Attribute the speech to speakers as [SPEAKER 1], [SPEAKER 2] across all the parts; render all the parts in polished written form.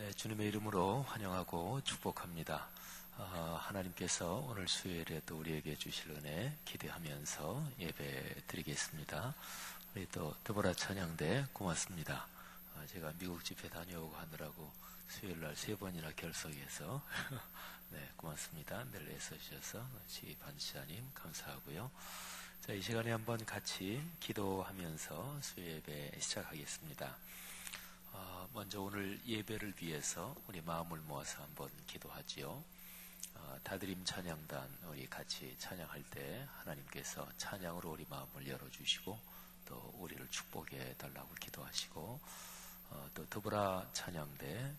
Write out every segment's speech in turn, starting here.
[SPEAKER 1] 네, 주님의 이름으로 환영하고 축복합니다. 하나님께서 오늘 수요일에 또 우리에게 주실 은혜 기대하면서 예배 드리겠습니다. 우리 또 드보라 찬양대 고맙습니다. 제가 미국 집회 다녀오고 하느라고 수요일날 3번이나 결석해서 네, 고맙습니다. 늘 애써주셔서 반지사님 감사하고요. 자, 이 시간에 한번 같이 기도하면서 수요 예배 시작하겠습니다. 먼저 오늘 예배를 위해서 우리 마음을 모아서 한번 기도하지요. 다드림 찬양단 우리 같이 찬양할 때 하나님께서 찬양으로 우리 마음을 열어주시고 또 우리를 축복해 달라고 기도하시고 또 드보라 찬양대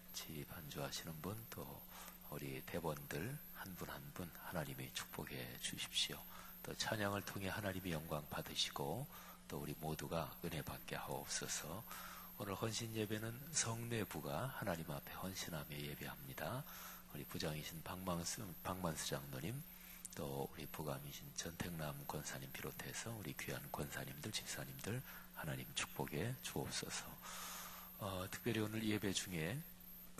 [SPEAKER 1] 반주하시는 분 또 우리 대본들 한 분 한 분 하나님이 축복해 주십시오. 또 찬양을 통해 하나님의 영광 받으시고 또 우리 모두가 은혜 받게 하옵소서. 오늘 헌신 예배는 성내부가 하나님 앞에 헌신하며 예배합니다. 우리 부장이신 박만수 장로님, 또 우리 부감이신 전택남 권사님 비롯해서 우리 귀한 권사님들, 집사님들 하나님 축복해 주옵소서. 특별히 오늘 예배 중에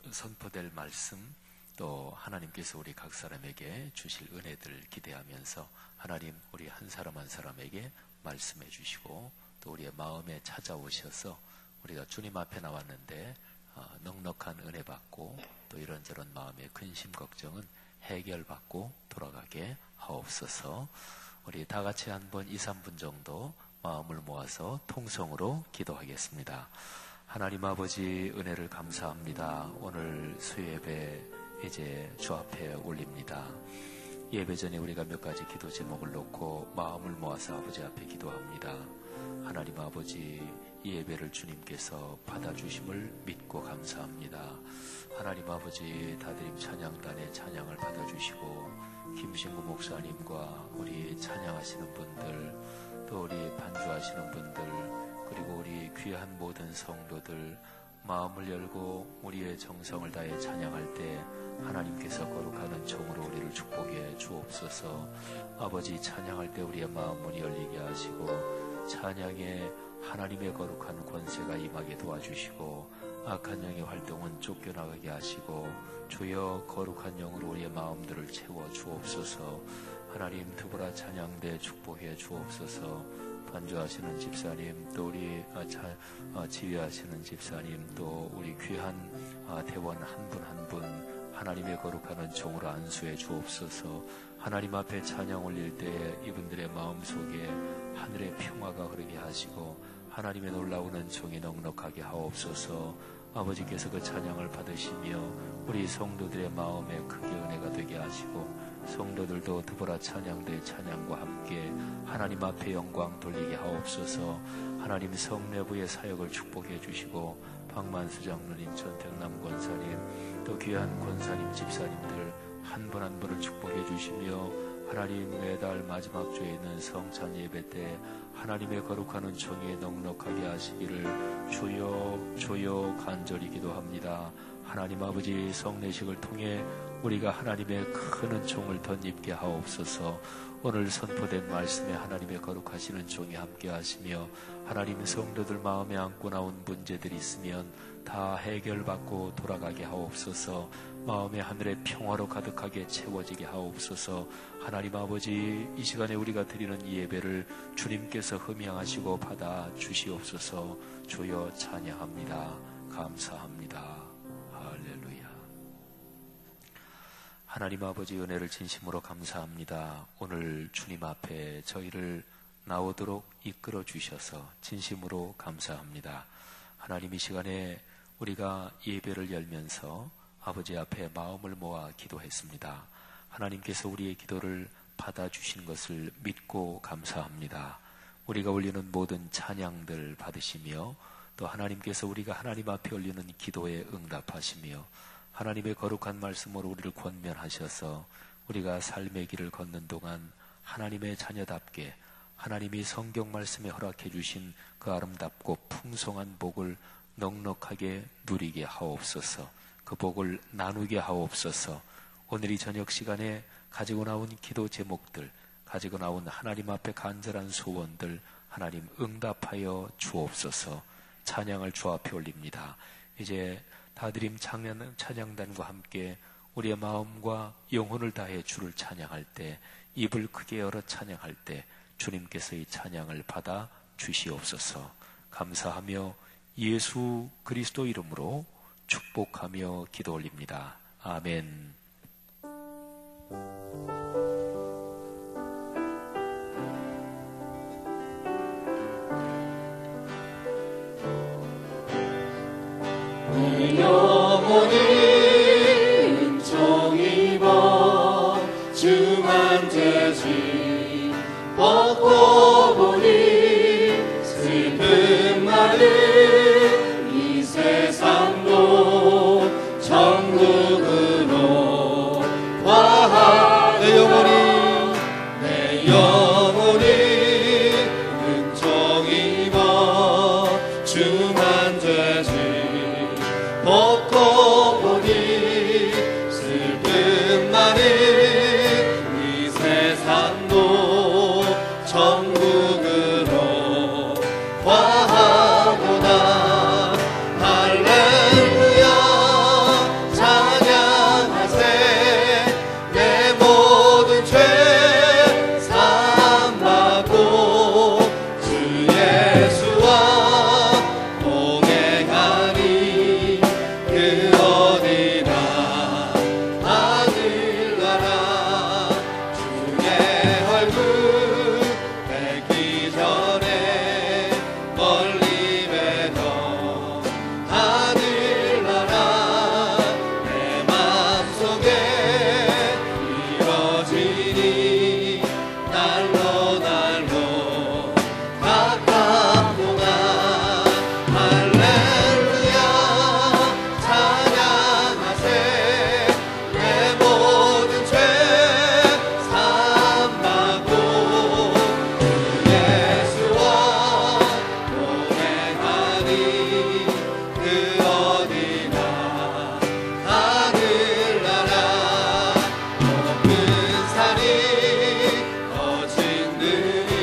[SPEAKER 1] 선포될 말씀, 또 하나님께서 우리 각 사람에게 주실 은혜들 기대하면서 하나님 우리 한 사람 한 사람에게 말씀해 주시고 또 우리의 마음에 찾아오셔서 우리가 주님 앞에 나왔는데 넉넉한 은혜 받고 또 이런저런 마음의 근심 걱정은 해결받고 돌아가게 하옵소서. 우리 다 같이 한번 2, 3분 정도 마음을 모아서 통성으로 기도하겠습니다. 하나님 아버지 은혜를 감사합니다. 오늘 수요예배 이제 주 앞에 올립니다. 예배 전에 우리가 몇 가지 기도 제목을 놓고 마음을 모아서 아버지 앞에 기도합니다. 하나님 아버지 이 예배를 주님께서 받아주심을 믿고 감사합니다. 하나님 아버지 다드림 찬양단의 찬양을 받아주시고 김신구 목사님과 우리 찬양하시는 분들 또 우리 반주하시는 분들 그리고 우리 귀한 모든 성도들 마음을 열고 우리의 정성을 다해 찬양할 때 하나님께서 거룩하는 종으로 우리를 축복해 주옵소서. 아버지 찬양할 때 우리의 마음 문이 열리게 하시고 찬양에 하나님의 거룩한 권세가 임하게 도와주시고 악한 영의 활동은 쫓겨나가게 하시고 주여 거룩한 영으로 우리의 마음들을 채워 주옵소서. 하나님 드보라 찬양대 축복해 주옵소서. 반주하시는 집사님 또 우리 지휘하시는 집사님 또 우리 귀한 대원 한 분 한 분 하나님의 거룩한 종으로 안수해 주옵소서. 하나님 앞에 찬양 올릴 때 이분들의 마음속에 하늘의 평화가 흐르게 하시고 하나님의 놀라운 은총이 넉넉하게 하옵소서. 아버지께서 그 찬양을 받으시며 우리 성도들의 마음에 크게 은혜가 되게 하시고 성도들도 드보라 찬양대 찬양과 함께 하나님 앞에 영광 돌리게 하옵소서. 하나님 성내부의 사역을 축복해 주시고 박만수 장로님, 전택남 권사님 또 귀한 권사님, 집사님들 한 분 한 분을 축복해 주시며 하나님 매달 마지막 주에 있는 성찬 예배 때 하나님의 거룩한 은총에 넉넉하게 하시기를 주여 간절히 기도합니다. 하나님 아버지 성례식을 통해 우리가 하나님의 큰 은총을 덧입게 하옵소서. 오늘 선포된 말씀에 하나님의 거룩하시는 종이 함께 하시며 하나님 성도들 마음에 안고 나온 문제들이 있으면 다 해결받고 돌아가게 하옵소서. 마음의 하늘의 평화로 가득하게 채워지게 하옵소서. 하나님 아버지 이 시간에 우리가 드리는 이 예배를 주님께서 흠양하시고 받아 주시옵소서. 주여 찬양합니다. 감사합니다. 할렐루야. 하나님 아버지 은혜를 진심으로 감사합니다. 오늘 주님 앞에 저희를 나오도록 이끌어 주셔서 진심으로 감사합니다. 하나님 이 시간에 우리가 예배를 열면서 아버지 앞에 마음을 모아 기도했습니다. 하나님께서 우리의 기도를 받아주신 것을 믿고 감사합니다. 우리가 올리는 모든 찬양들 받으시며 또 하나님께서 우리가 하나님 앞에 올리는 기도에 응답하시며 하나님의 거룩한 말씀으로 우리를 권면하셔서 우리가 삶의 길을 걷는 동안 하나님의 자녀답게 하나님이 성경 말씀에 허락해 주신 그 아름답고 풍성한 복을 넉넉하게 누리게 하옵소서. 그 복을 나누게 하옵소서. 오늘 이 저녁 시간에 가지고 나온 기도 제목들, 가지고 나온 하나님 앞에 간절한 소원들 하나님 응답하여 주옵소서. 찬양을 주 앞에 올립니다. 이제 다드림 찬양단과 함께 우리의 마음과 영혼을 다해 주를 찬양할 때, 입을 크게 열어 찬양할 때 주님께서 이 찬양을 받아 주시옵소서. 감사하며 예수 그리스도 이름으로 축복하며 기도 올립니다. 아멘.
[SPEAKER 2] 내 영혼이 은총 입어 중한 죄짐 벗고 보니 슬픔 많은 이 세상도 천국으로 화하. 내 영혼이 은총 입어 중한 죄짐 벗고 보니 슬픔 많은 이 세상도 천국으로 화하구나. 할렐루야 찬양하세. 내 모든 죄 사함받고 주 예수와 동행하니 그 어디나 하늘나라. 주의 얼굴 뵙기 전에 멀리 뵈던 하늘나라. 내 맘속에 이뤄지니 날로 날로 가깝구나. 할렐루야 찬양하세. 내 모든 죄 사함받고 주 예수와 동행하니 그 어디나 하늘나라. 높은 산이 거친 들이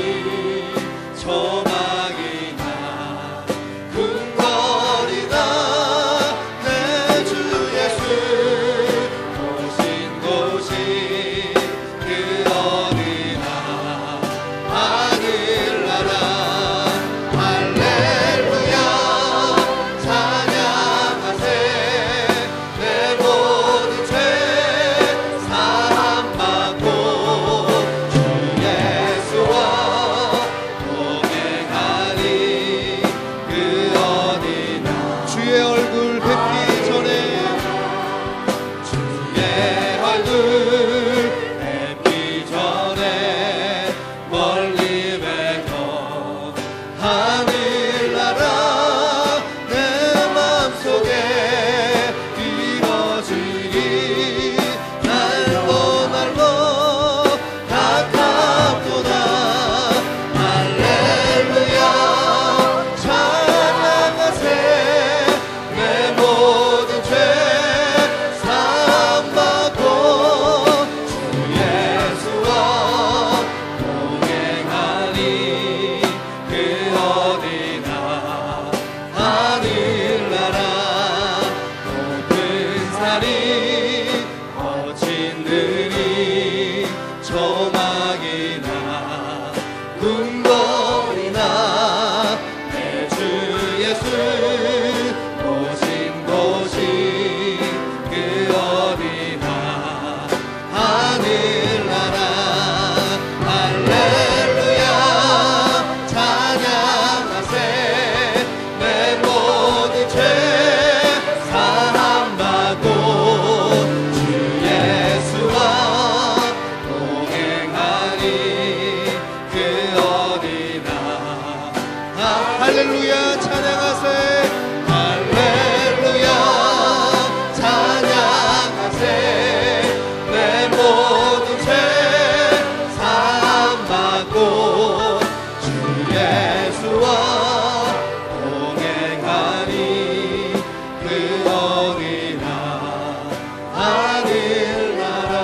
[SPEAKER 2] 조망이나 궁궐이나 내 주 예수 오신 곳이 그 어디나 하늘나라. 할렐루야 찬양하세. 내 모든 죄 사함받고 주 예수와 동행하니 그 어디나. 주의 얼굴 뵙기 전에 주의 얼굴 뵙기 전에 멀리 뵈던 하늘나라. 내 맘속에 이뤄지니 날로 날로 가깝구나. 할렐루야 찬양하세. 내 모든 죄 사함받고 주 예수와 동행하니 그 어디나 하늘나라. 높은 산이 거친 들이 조망이나 궁궐이나 내 주 예수 오신 곳이 그 어디나 하늘나라. 할렐루야 찬양하세. 내 모든 죄 사함받고 주 예수와 동행하니 그 어디나. 할렐루야 찬양하세. 할렐루야 찬양하세. 내 모든 죄 사함받고 주 예수와 동행하니 그 어디나 하늘나라.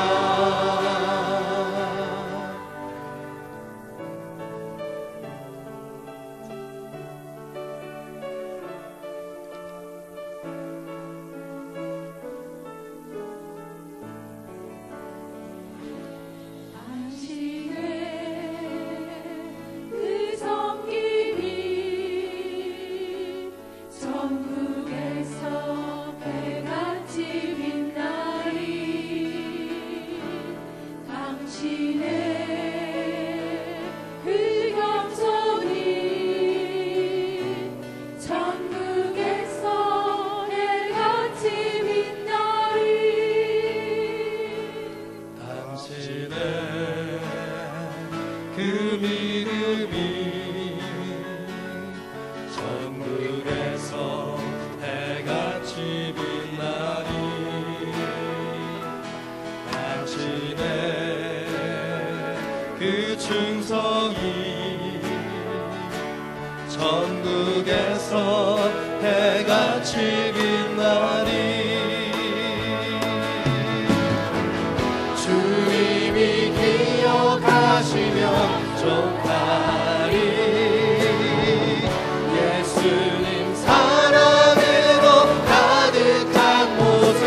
[SPEAKER 2] 그 믿음이 천국에서 해같이 빛나니 당신의 그 충성이 천국에서 해같이 빛나니 주님이 기억하시며 족하리 예수님 사랑으로 가득한 모습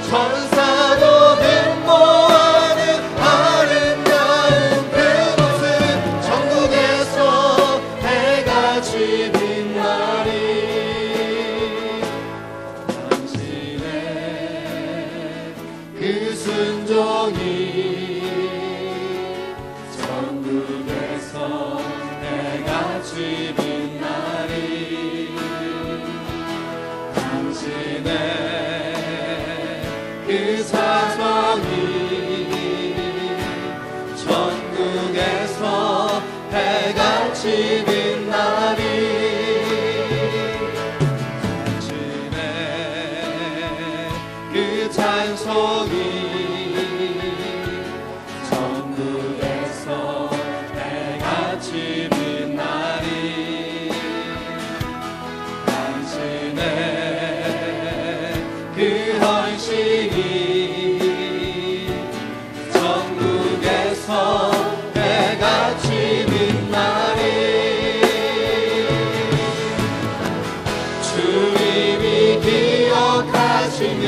[SPEAKER 2] 천사도 눈모하는 아름다운 그곳은 천국에서 해같이 빛나리 당신의 그 순종이 천국에서 해같이 빛나리 당신의 그 사성이 천국에서 해같이 빛나리 당신의 그 찬송이 천국에서 해같이 빛나리 당신의 그 헌신이 천국에서 해같이 빛나리 주님이 기억하시며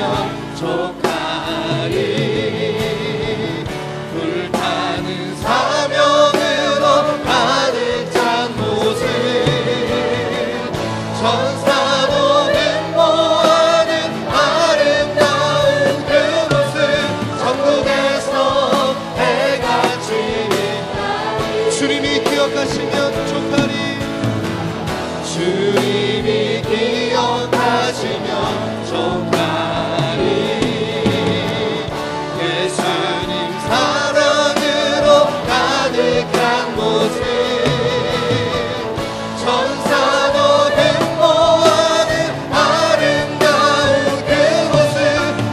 [SPEAKER 2] 족하리 불타는 사명으로 가득 찬 모습 천사도 눈모하는 아름다운 그 모습 천국에서 해같이 주님이 기억하시면 족하리 주님이 기억하시면 족하리 예수님 사랑으로 가득한 모습 천사도 눈모하는 아름다운 그곳은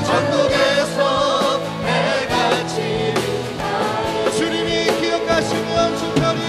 [SPEAKER 2] 천국에서 해같이 주님이 기억하시면 족하리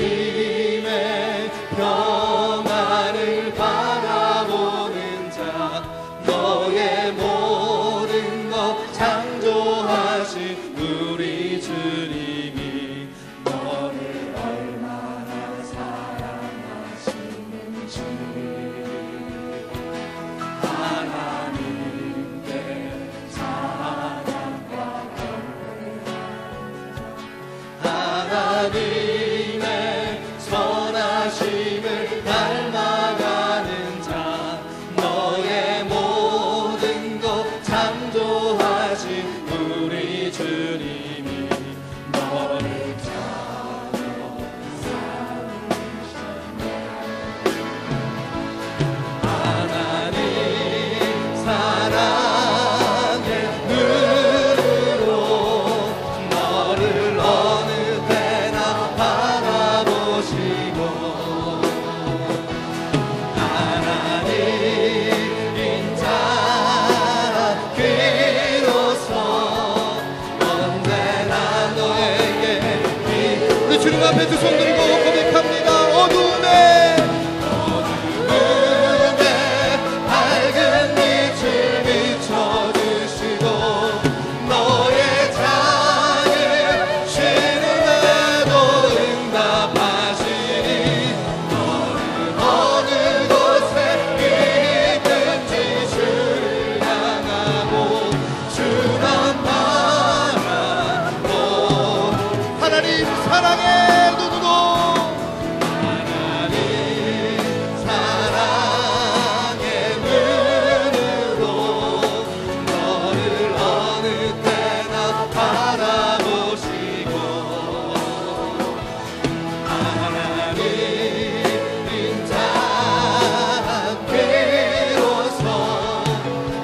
[SPEAKER 2] 하나님의 평안을 바라보는 자, 너의 모든 것 창조하신 우리 주님이 너를 얼마나 사랑하시는지 하나님께 사랑과 하나님의 선하심을 닮아가는 자, 너의 모든 것 창조하신 우리 주님이 너를 자녀 삼으셨네. 하나님 사랑의 눈으로 너를 어느 때나 바라보시고 하나님 인자 비로소 언제나 너에게 우리 주님 앞에 두 손 들고 고백합니다. 어두움에 밝은 빛을 비춰주시고 너의 작은 신음에도 응답하시니 너는 어느 곳에 있든지 주를 향하고 주만 바라보 하나님 사랑의 눈으로 하나님 사랑의 눈으로 너를 어느 때나 바라보시고 하나님 인자 비로소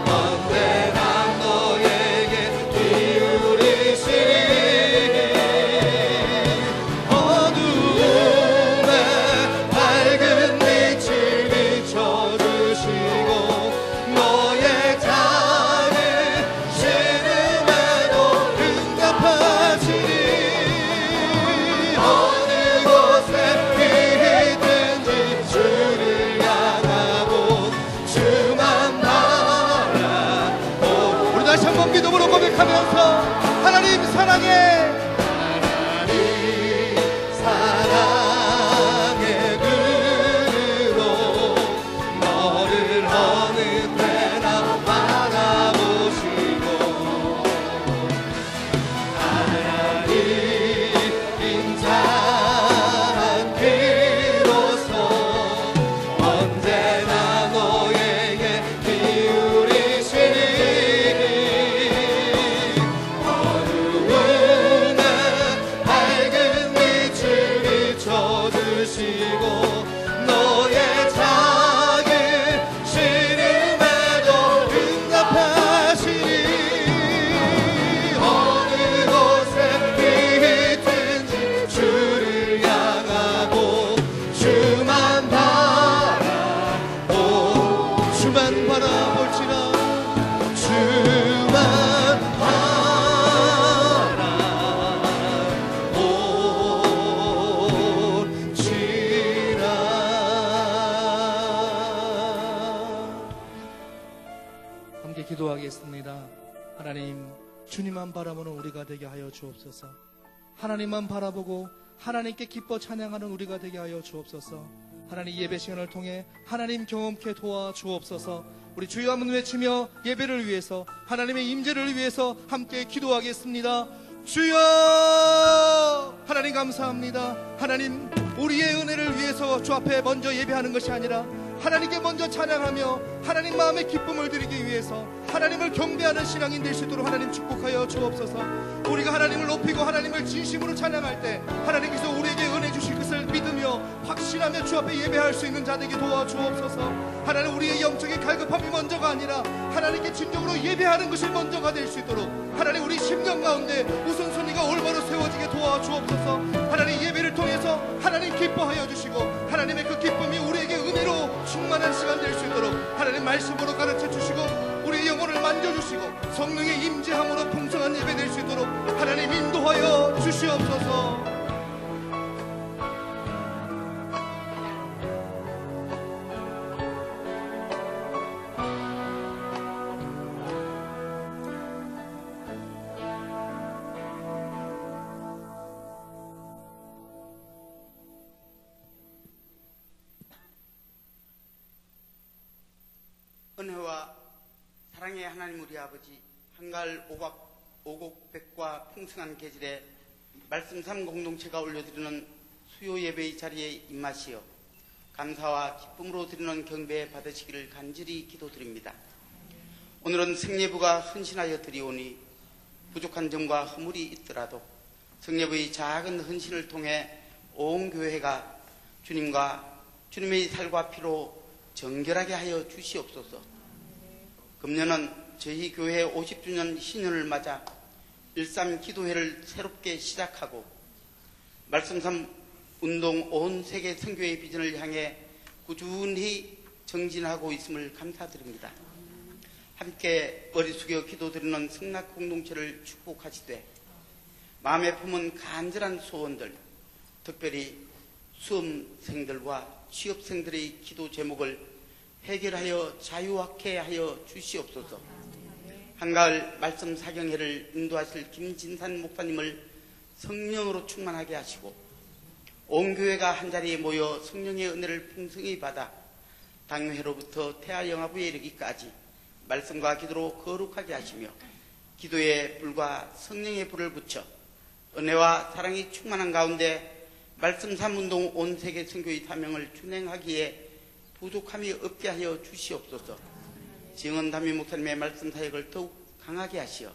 [SPEAKER 2] 언제나 너에게 기울이시니 어두움에 밝은 빛을 비춰주시고 너의 작은 신음에도 응답하시니 어느 곳에 있든지 주를 향하고 주만 바라보 우리 다시 한번 믿음으로 고백하면서 하나님 사랑해 하나님 사랑의 눈으로 너를 어느 때나 바라보시고 하나님 인자한 비로소 언제나 너에게 기울이시니 어두움에 밝은 빛을 비춰주시고 너의 작은 신음에도 응답하시니 어느 곳에 있든지 주를 향하고 주만 바라볼지라 주만 바라볼지라.
[SPEAKER 3] 함께 기도하겠습니다. 하나님, 주님만 바라보는 우리가 되게 하여 주옵소서. 하나님만 바라보고 하나님께 기뻐 찬양하는 우리가 되게 하여 주옵소서. 하나님, 예배 시간을 통해 하나님 경험케 도와 주옵소서. 우리 주여 한번 외치며 예배를 위해서, 하나님의 임재를 위해서 함께 기도하겠습니다. 주여! 하나님 감사합니다. 하나님, 우리의 은혜를 위해서 주 앞에 먼저 예배하는 것이 아니라 하나님께 먼저 찬양하며 하나님 마음의 기쁨을 드리기 위해서 하나님을 경배하는 신앙인 될 수 있도록 하나님 축복하여 주옵소서. 우리가 하나님을 높이고 하나님을 진심으로 찬양할 때 하나님께서 우리에게 은혜 주실 것을 믿으며 확신하며 주 앞에 예배할 수 있는 자 되게 도와주옵소서. 하나님, 우리의 영적인 갈급함이 먼저가 아니라 하나님께 진정으로 예배하는 것이 먼저가 될 수 있도록 하나님, 우리 심령 가운데 우선순위가 올바로 세워지게 도와주옵소서. 하나님, 예배를 통해서 하나님 기뻐하여 주시고 하나님의 그 기쁨이 우리에게 은혜로 충만한 시간 될 수 있도록 하나님 말씀으로 가르쳐 주시고 우리의 영혼을 만져주시고 성령의 임재함으로 풍성한 예배 될 수 있도록 하나님 인도하여 주시옵소서.
[SPEAKER 4] 하나님 우리 아버지, 한가을 오곡백과 풍성한 계절에 말씀 삶 공동체가 올려드리는 수요 예배의 자리에 입마시어 감사와 기쁨으로 드리는 경배 받으시기를 간절히 기도드립니다. 오늘은 성례부가 헌신하여 드리오니 부족한 점과 허물이 있더라도 성례부의 작은 헌신을 통해 온 교회가 주님의 살과 피로 정결하게 하여 주시옵소서. 금년은 저희 교회 50주년 신년을 맞아 13 기도회를 새롭게 시작하고 말씀삼 운동 온 세계 선교의 비전을 향해 꾸준히 정진하고 있음을 감사드립니다. 함께 머리 숙여 기도드리는 성낙 공동체를 축복하시되 마음에 품은 간절한 소원들, 특별히 수험생들과 취업생들의 기도 제목을 해결하여 자유하게 하여 주시옵소서. 한가을 말씀 사경회를 인도하실 김진산 목사님을 성령으로 충만하게 하시고 온 교회가 한자리에 모여 성령의 은혜를 풍성히 받아 당회로부터 태아영화부에 이르기까지 말씀과 기도로 거룩하게 하시며 기도의 불과 성령의 불을 붙여 은혜와 사랑이 충만한 가운데 말씀 삼운동 온 세계 선교의 사명을 준행하기에 부족함이 없게 하여 주시옵소서. 지영은 담임 목사님의 말씀 사역을 더욱 강하게 하시어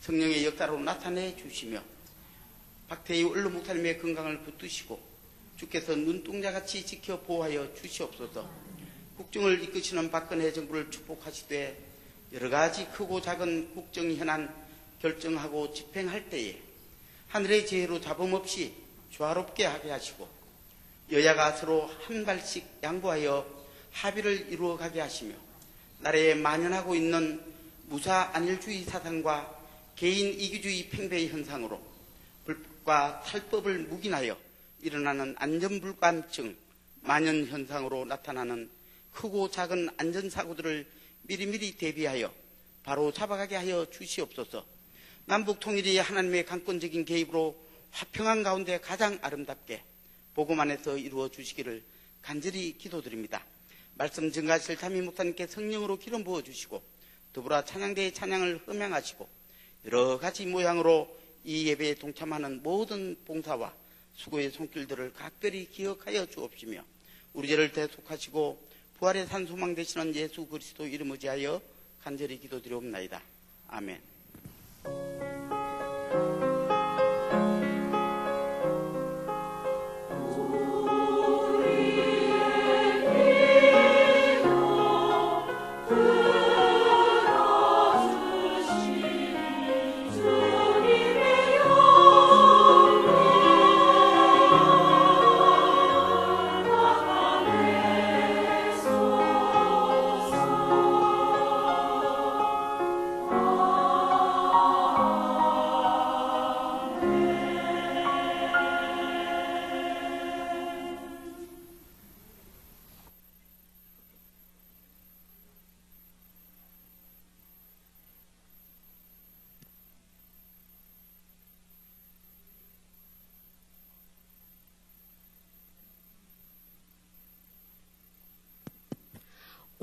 [SPEAKER 4] 성령의 역사로 나타내 주시며 박태희 원로 목사님의 건강을 붙드시고 주께서 눈동자같이 지켜 보호하여 주시옵소서. 국정을 이끄시는 박근혜 정부를 축복하시되 여러가지 크고 작은 국정 현안 결정하고 집행할 때에 하늘의 지혜로 잡음없이 조화롭게 하게 하시고 여야가 서로 한 발씩 양보하여 합의를 이루어가게 하시며 나라에 만연하고 있는 무사 안일주의 사상과 개인 이기주의 팽배의 현상으로 불법과 탈법을 묵인하여 일어나는 안전불감증 만연 현상으로 나타나는 크고 작은 안전사고들을 미리미리 대비하여 바로 잡아가게 하여 주시옵소서. 남북통일이 하나님의 강권적인 개입으로 화평한 가운데 가장 아름답게 복음 안에서 이루어 주시기를 간절히 기도드립니다. 말씀 증가하실 담임 목사님께 성령으로 기름 부어주시고 더불어 찬양대의 찬양을 흠양하시고 여러 가지 모양으로 이 예배에 동참하는 모든 봉사와 수고의 손길들을 각별히 기억하여 주옵시며 우리 죄를 대속하시고 부활의 산소망 되시는 예수 그리스도 이름 의지하여 간절히 기도드리옵나이다. 아멘.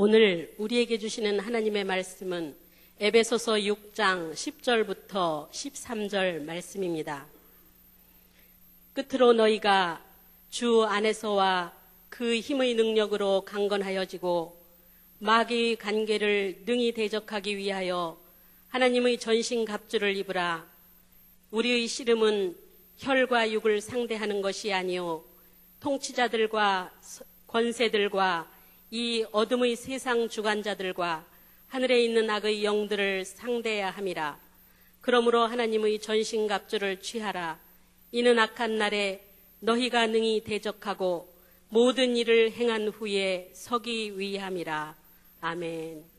[SPEAKER 5] 오늘 우리에게 주시는 하나님의 말씀은 에베소서 6장 10절부터 13절 말씀입니다. 끝으로 너희가 주 안에서와 그 힘의 능력으로 강건하여지고 마귀의 관계를 능히 대적하기 위하여 하나님의 전신갑주를 입으라. 우리의 씨름은 혈과 육을 상대하는 것이 아니요 통치자들과 권세들과 이 어둠의 세상 주관자들과 하늘에 있는 악의 영들을 상대해야 함이라. 그러므로 하나님의 전신갑주를 취하라. 이는 악한 날에 너희가 능히 대적하고 모든 일을 행한 후에 서기 위함이라. 아멘.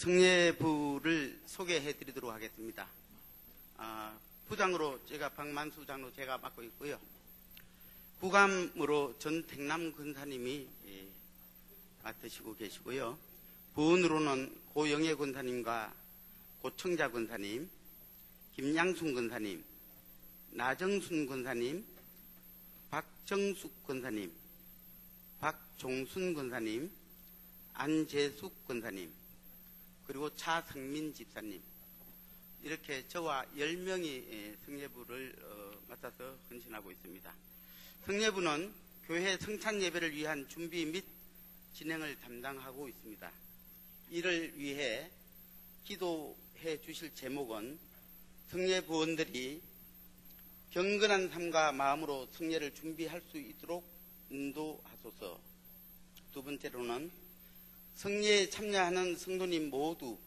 [SPEAKER 4] 성례부를 소개해 드리도록 하겠습니다. 부장으로 제가 박만수 장로 제가 맡고 있고요. 부감으로 전택남 권사님이 맡으시고 계시고요. 부원으로는 고영애 권사님과 고청자 권사님, 김양순 권사님, 나정순 권사님, 박정숙 권사님, 박종순 권사님, 안재숙 권사님, 그리고 차성민 집사님, 이렇게 저와 10명이 성례부를 맡아서 헌신하고 있습니다. 성례부는 교회 성찬 예배를 위한 준비 및 진행을 담당하고 있습니다. 이를 위해 기도해 주실 제목은 성례부원들이 경건한 삶과 마음으로 성례를 준비할 수 있도록 인도하소서. 두 번째로는 성례에 참여하는 성도님 모두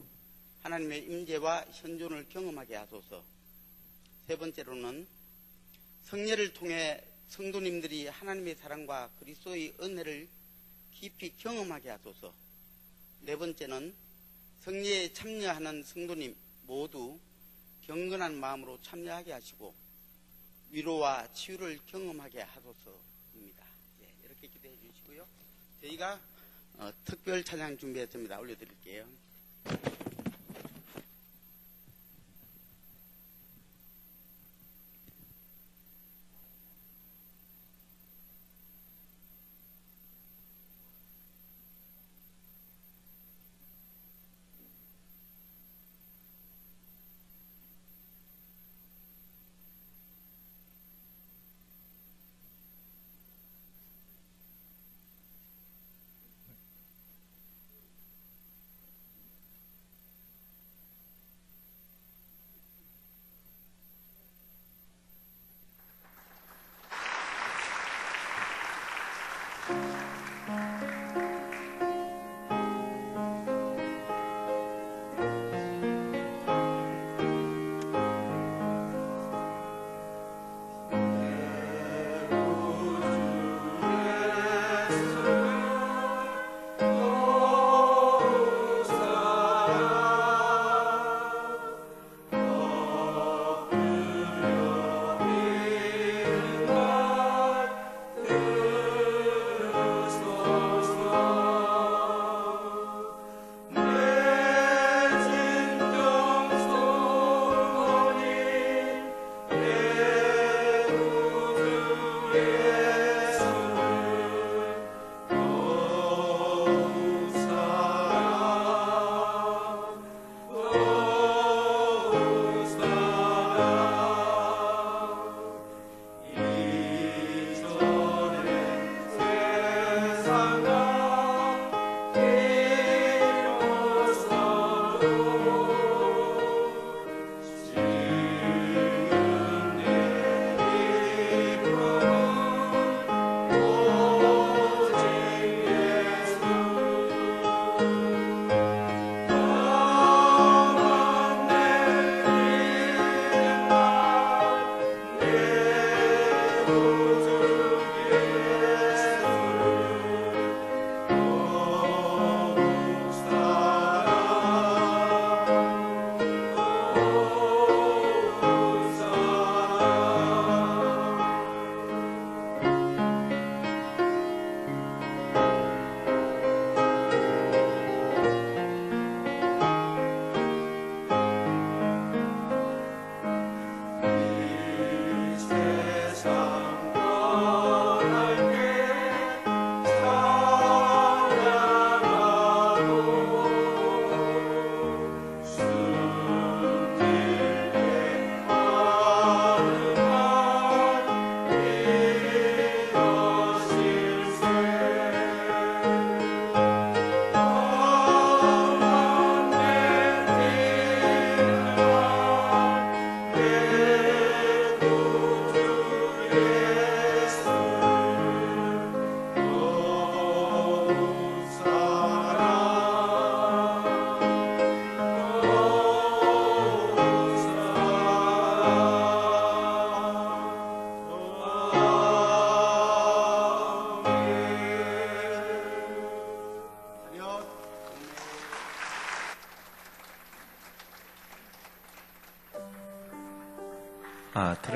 [SPEAKER 4] 하나님의 임재와 현존을 경험하게 하소서. 세 번째로는 성례를 통해 성도님들이 하나님의 사랑과 그리스도의 은혜를 깊이 경험하게 하소서. 네 번째는 성례에 참여하는 성도님 모두 경건한 마음으로 참여하게 하시고 위로와 치유를 경험하게 하소서입니다. 이렇게 기도해 주시고요. 저희가 특별 찬양 준비했습니다. 올려드릴게요.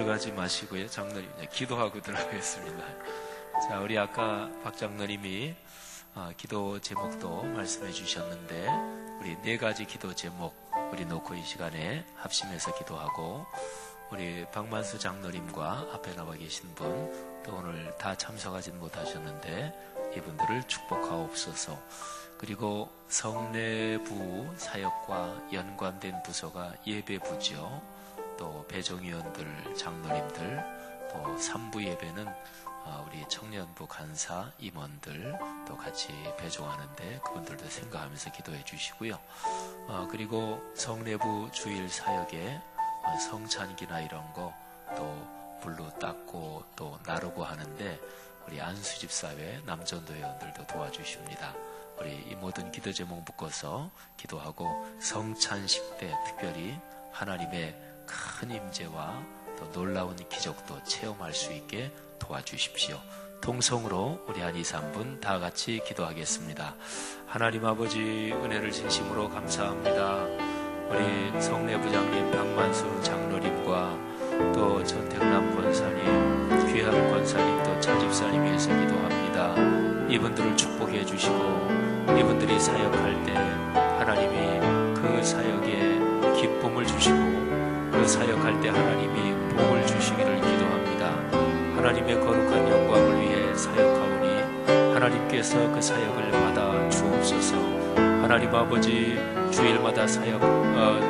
[SPEAKER 1] 들어가지 마시고요. 장로님 기도하고 들어가겠습니다. 자, 우리 아까 박 장로님이 기도 제목도 말씀해 주셨는데 우리 4가지 기도 제목 우리 놓고 이 시간에 합심해서 기도하고 우리 박만수 장로님과 앞에 나와 계신 분 또 오늘 다 참석하진 못하셨는데 이분들을 축복하옵소서. 그리고 성내부 사역과 연관된 부서가 예배부죠. 또 배정위원들, 장로님들, 또 3부 예배는 우리 청년부 간사 임원들 또 같이 배종하는데 그분들도 생각하면서 기도해 주시고요. 그리고 성내부 주일 사역에 성찬기나 이런 거 또 불로 닦고 또 나르고 하는데 우리 안수집사회 남전도 회원들도 도와주십니다. 우리 이 모든 기도 제목 묶어서 기도하고 성찬식 때 특별히 하나님의 큰 임재와 또 놀라운 기적도 체험할 수 있게 도와주십시오. 통성으로 우리 한 2, 3분 다 같이 기도하겠습니다. 하나님 아버지 은혜를 진심으로 감사합니다. 우리 성내부장님 박만수 장로님과 또 전택남 권사님, 귀한 권사님 또 차집사님 위해서 기도합니다. 이분들을 축복해 주시고 이분들이 사역할 때 하나님이 그 사역에 기쁨을 주시고 그 사역할 때 하나님이 복을 주시기를 기도합니다. 하나님의 거룩한 영광을 위해 사역하오니 하나님께서 그 사역을 받아 주옵소서. 하나님 아버지 주일마다 사역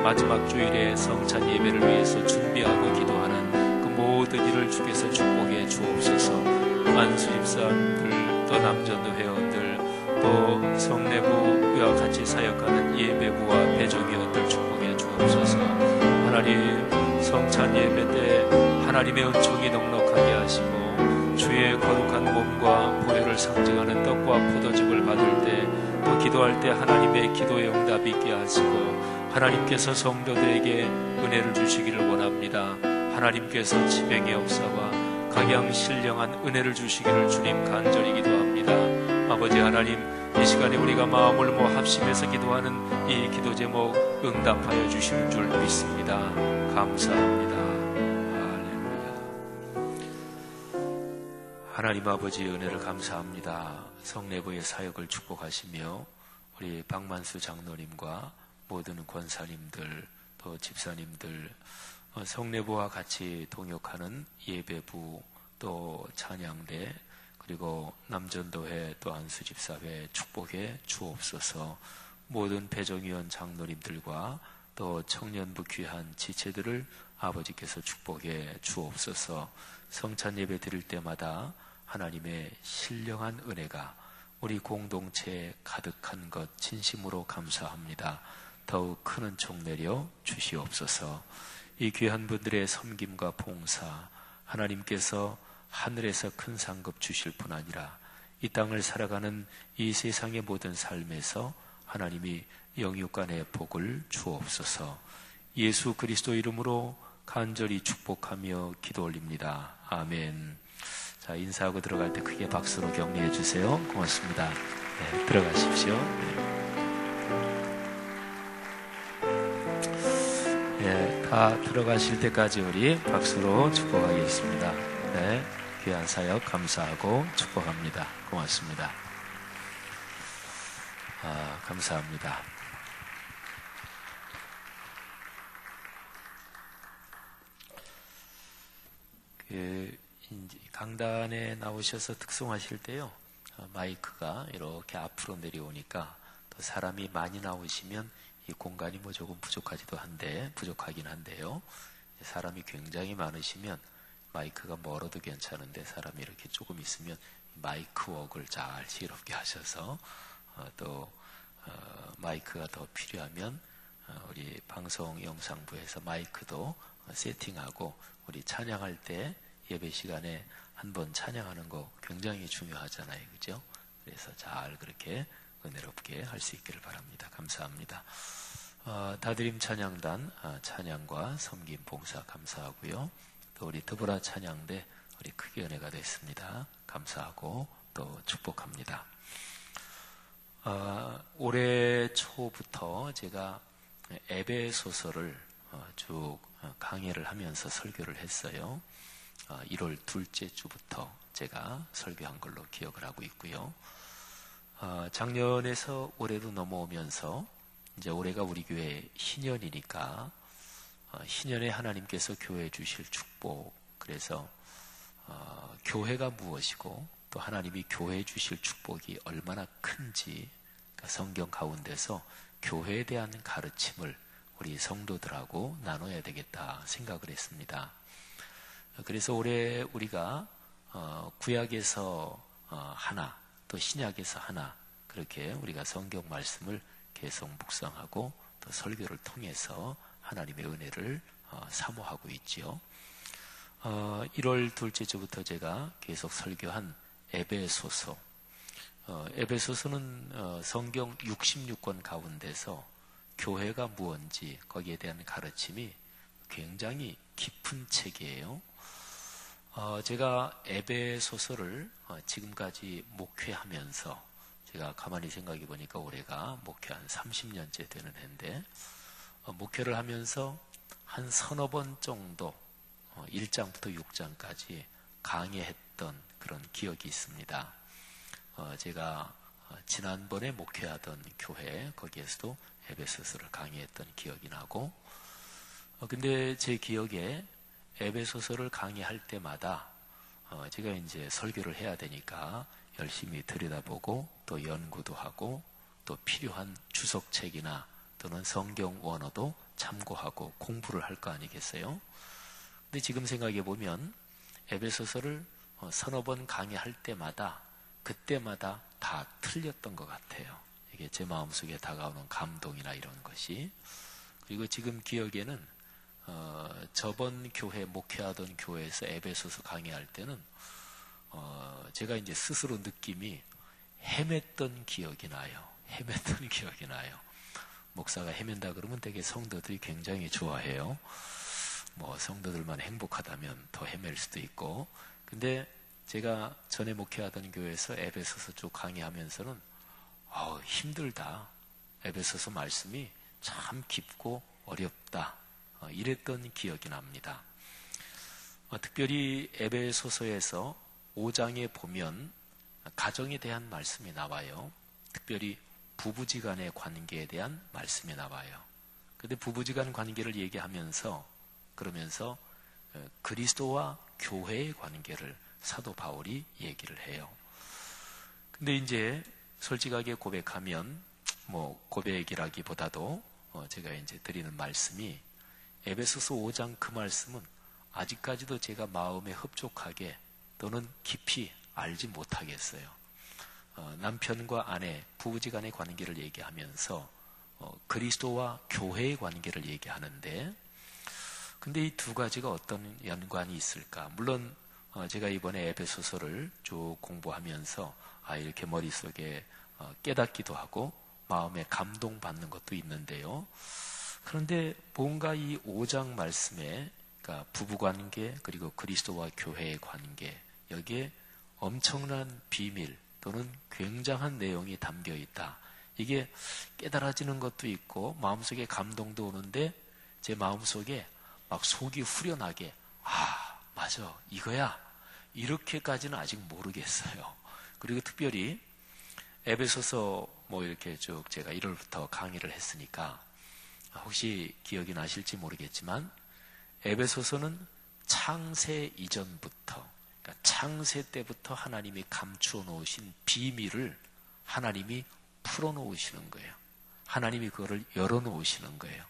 [SPEAKER 1] 마지막 주일에 성찬 예배를 위해서 준비하고 기도하는 그 모든 일을 주께서 축복해 주옵소서. 안수집사님들 또 남전도 회원들 또 성내부와 같이 사역하는 예배부와 배정위원들 축복해 주옵소서. 하나님 성찬 예배 때 하나님의 은총이 넉넉하게 하시고 주의 거룩한 몸과 보혈을 상징하는 떡과 포도즙을 받을 때 또 기도할 때 하나님의 기도의 응답이 있게 하시고 하나님께서 성도들에게 은혜를 주시기를 원합니다. 하나님께서 지병의 역사와 각양 신령한 은혜를 주시기를 주님 간절히 기도합니다. 아버지 하나님 이 시간에 우리가 마음을 모아 합심해서 기도하는 이 기도 제목 응답하여 주시는 줄 믿습니다. 감사합니다. 하나님 아버지 은혜를 감사합니다. 성내부의 사역을 축복하시며 우리 박만수 장로님과 모든 권사님들 또 집사님들 성내부와 같이 동역하는 예배부 또 찬양대 그리고 남전도회 또 안수집사회 축복해 주옵소서. 모든 배정위원 장로님들과 또 청년부 귀한 지체들을 아버지께서 축복해 주옵소서. 성찬 예배 드릴 때마다 하나님의 신령한 은혜가 우리 공동체에 가득한 것 진심으로 감사합니다. 더욱 큰 은총 내려 주시옵소서. 이 귀한 분들의 섬김과 봉사 하나님께서 하늘에서 큰 상급 주실 뿐 아니라 이 땅을 살아가는 이 세상의 모든 삶에서 하나님이 영육간의 복을 주옵소서. 예수 그리스도 이름으로 간절히 축복하며 기도 올립니다. 아멘. 자, 인사하고 들어갈 때 크게 박수로 격려해 주세요. 고맙습니다. 네, 들어가십시오. 네, 다 들어가실 때까지 우리 박수로 축복하겠습니다. 네, 귀한 사역 감사하고 축복합니다. 고맙습니다. 감사합니다. 강단에 나오셔서 특송하실 때요, 마이크가 이렇게 앞으로 내려오니까 또 사람이 많이 나오시면 이 공간이 뭐 조금 부족하긴 한데요. 사람이 굉장히 많으시면 마이크가 멀어도 괜찮은데 사람이 이렇게 조금 있으면 마이크 웍을 잘 지혜롭게 하셔서 또 마이크가 더 필요하면 우리 방송 영상부에서 마이크도 세팅하고 우리 찬양할 때 예배 시간에 한번 찬양하는 거 굉장히 중요하잖아요. 그죠? 그래서 잘 그렇게 은혜롭게 할 수 있기를 바랍니다. 감사합니다. 다드림 찬양단 찬양과 섬김 봉사 감사하고요. 또 우리 드보라 찬양대 우리 크게 은혜가 됐습니다. 감사하고 또 축복합니다. 올해 초부터 제가 에베소서를 쭉 강해를 하면서 설교를 했어요. 1월 둘째 주부터 제가 설교한 걸로 기억을 하고 있고요. 작년에서 올해로 넘어오면서 이제 올해가 우리 교회 희년이니까 희년에 하나님께서 교회에 주실 축복, 그래서 교회가 무엇이고 또 하나님이 교회에 주실 축복이 얼마나 큰지, 그러니까 성경 가운데서 교회에 대한 가르침을 우리 성도들하고 나눠야 되겠다 생각을 했습니다. 그래서 올해 우리가 구약에서 하나, 또 신약에서 하나, 그렇게 우리가 성경 말씀을 계속 묵상하고 또 설교를 통해서 하나님의 은혜를 사모하고 있지요. 1월 둘째 주부터 제가 계속 설교한 에베소서. 에베소서는 성경 66권 가운데서 교회가 무엇인지 거기에 대한 가르침이 굉장히 깊은 책이에요. 제가 에베소서를 지금까지 목회하면서 제가 가만히 생각해 보니까 올해가 목회 한 30년째 되는 해인데 목회를 하면서 한 서너 번 정도 1장부터 6장까지 강의했던 그런 기억이 있습니다. 제가 지난번에 목회하던 교회 거기에서도 에베소서를 강의했던 기억이 나고 근데 제 기억에 에베소서를 강의할 때마다 제가 이제 설교를 해야 되니까 열심히 들여다보고 또 연구도 하고 또 필요한 주석책이나 또는 성경 원어도 참고하고 공부를 할 거 아니겠어요? 근데 지금 생각해 보면 에베소서를 서너 번 강의할 때마다 그때마다 다 틀렸던 것 같아요. 이게 제 마음속에 다가오는 감동이나 이런 것이. 그리고 지금 기억에는 저번 교회 목회하던 교회에서 에베소서 강의할 때는 제가 이제 스스로 느낌이 헤맸던 기억이 나요. 헤맸던 기억이 나요. 목사가 헤맨다 그러면 되게 성도들이 굉장히 좋아해요. 뭐 성도들만 행복하다면 더 헤맬 수도 있고. 근데 제가 전에 목회하던 교회에서 에베소서 쭉 강의하면서는 힘들다. 에베소서 말씀이 참 깊고 어렵다. 이랬던 기억이 납니다. 특별히 에베소서에서 5장에 보면 가정에 대한 말씀이 나와요. 특별히 부부지간의 관계에 대한 말씀이 나와요. 그런데 부부지간 관계를 얘기하면서 그러면서 그리스도와 교회의 관계를 사도 바울이 얘기를 해요. 근데 이제 솔직하게 고백하면 고백이라기보다도 제가 이제 드리는 말씀이 에베소서 5장 그 말씀은 아직까지도 제가 마음에 흡족하게 또는 깊이 알지 못하겠어요. 남편과 아내, 부부지간의 관계를 얘기하면서 그리스도와 교회의 관계를 얘기하는데 근데 이 두 가지가 어떤 연관이 있을까? 물론 제가 이번에 에베소서를 쭉 공부하면서 이렇게 머릿속에 깨닫기도 하고 마음에 감동받는 것도 있는데요. 그런데 뭔가 이 5장 말씀에 그러니까 부부관계 그리고 그리스도와 교회의 관계 여기에 엄청난 비밀 또는 굉장한 내용이 담겨 있다. 이게 깨달아지는 것도 있고 마음속에 감동도 오는데 제 마음속에 막 속이 후련하게 맞아 이거야 이렇게까지는 아직 모르겠어요. 그리고 특별히 에베소서 이렇게 쭉 제가 1월부터 강의를 했으니까 혹시 기억이 나실지 모르겠지만 에베소서는 창세 이전부터 그러니까 창세 때부터 하나님이 감추어 놓으신 비밀을 하나님이 풀어 놓으시는 거예요. 하나님이 그거를 열어 놓으시는 거예요.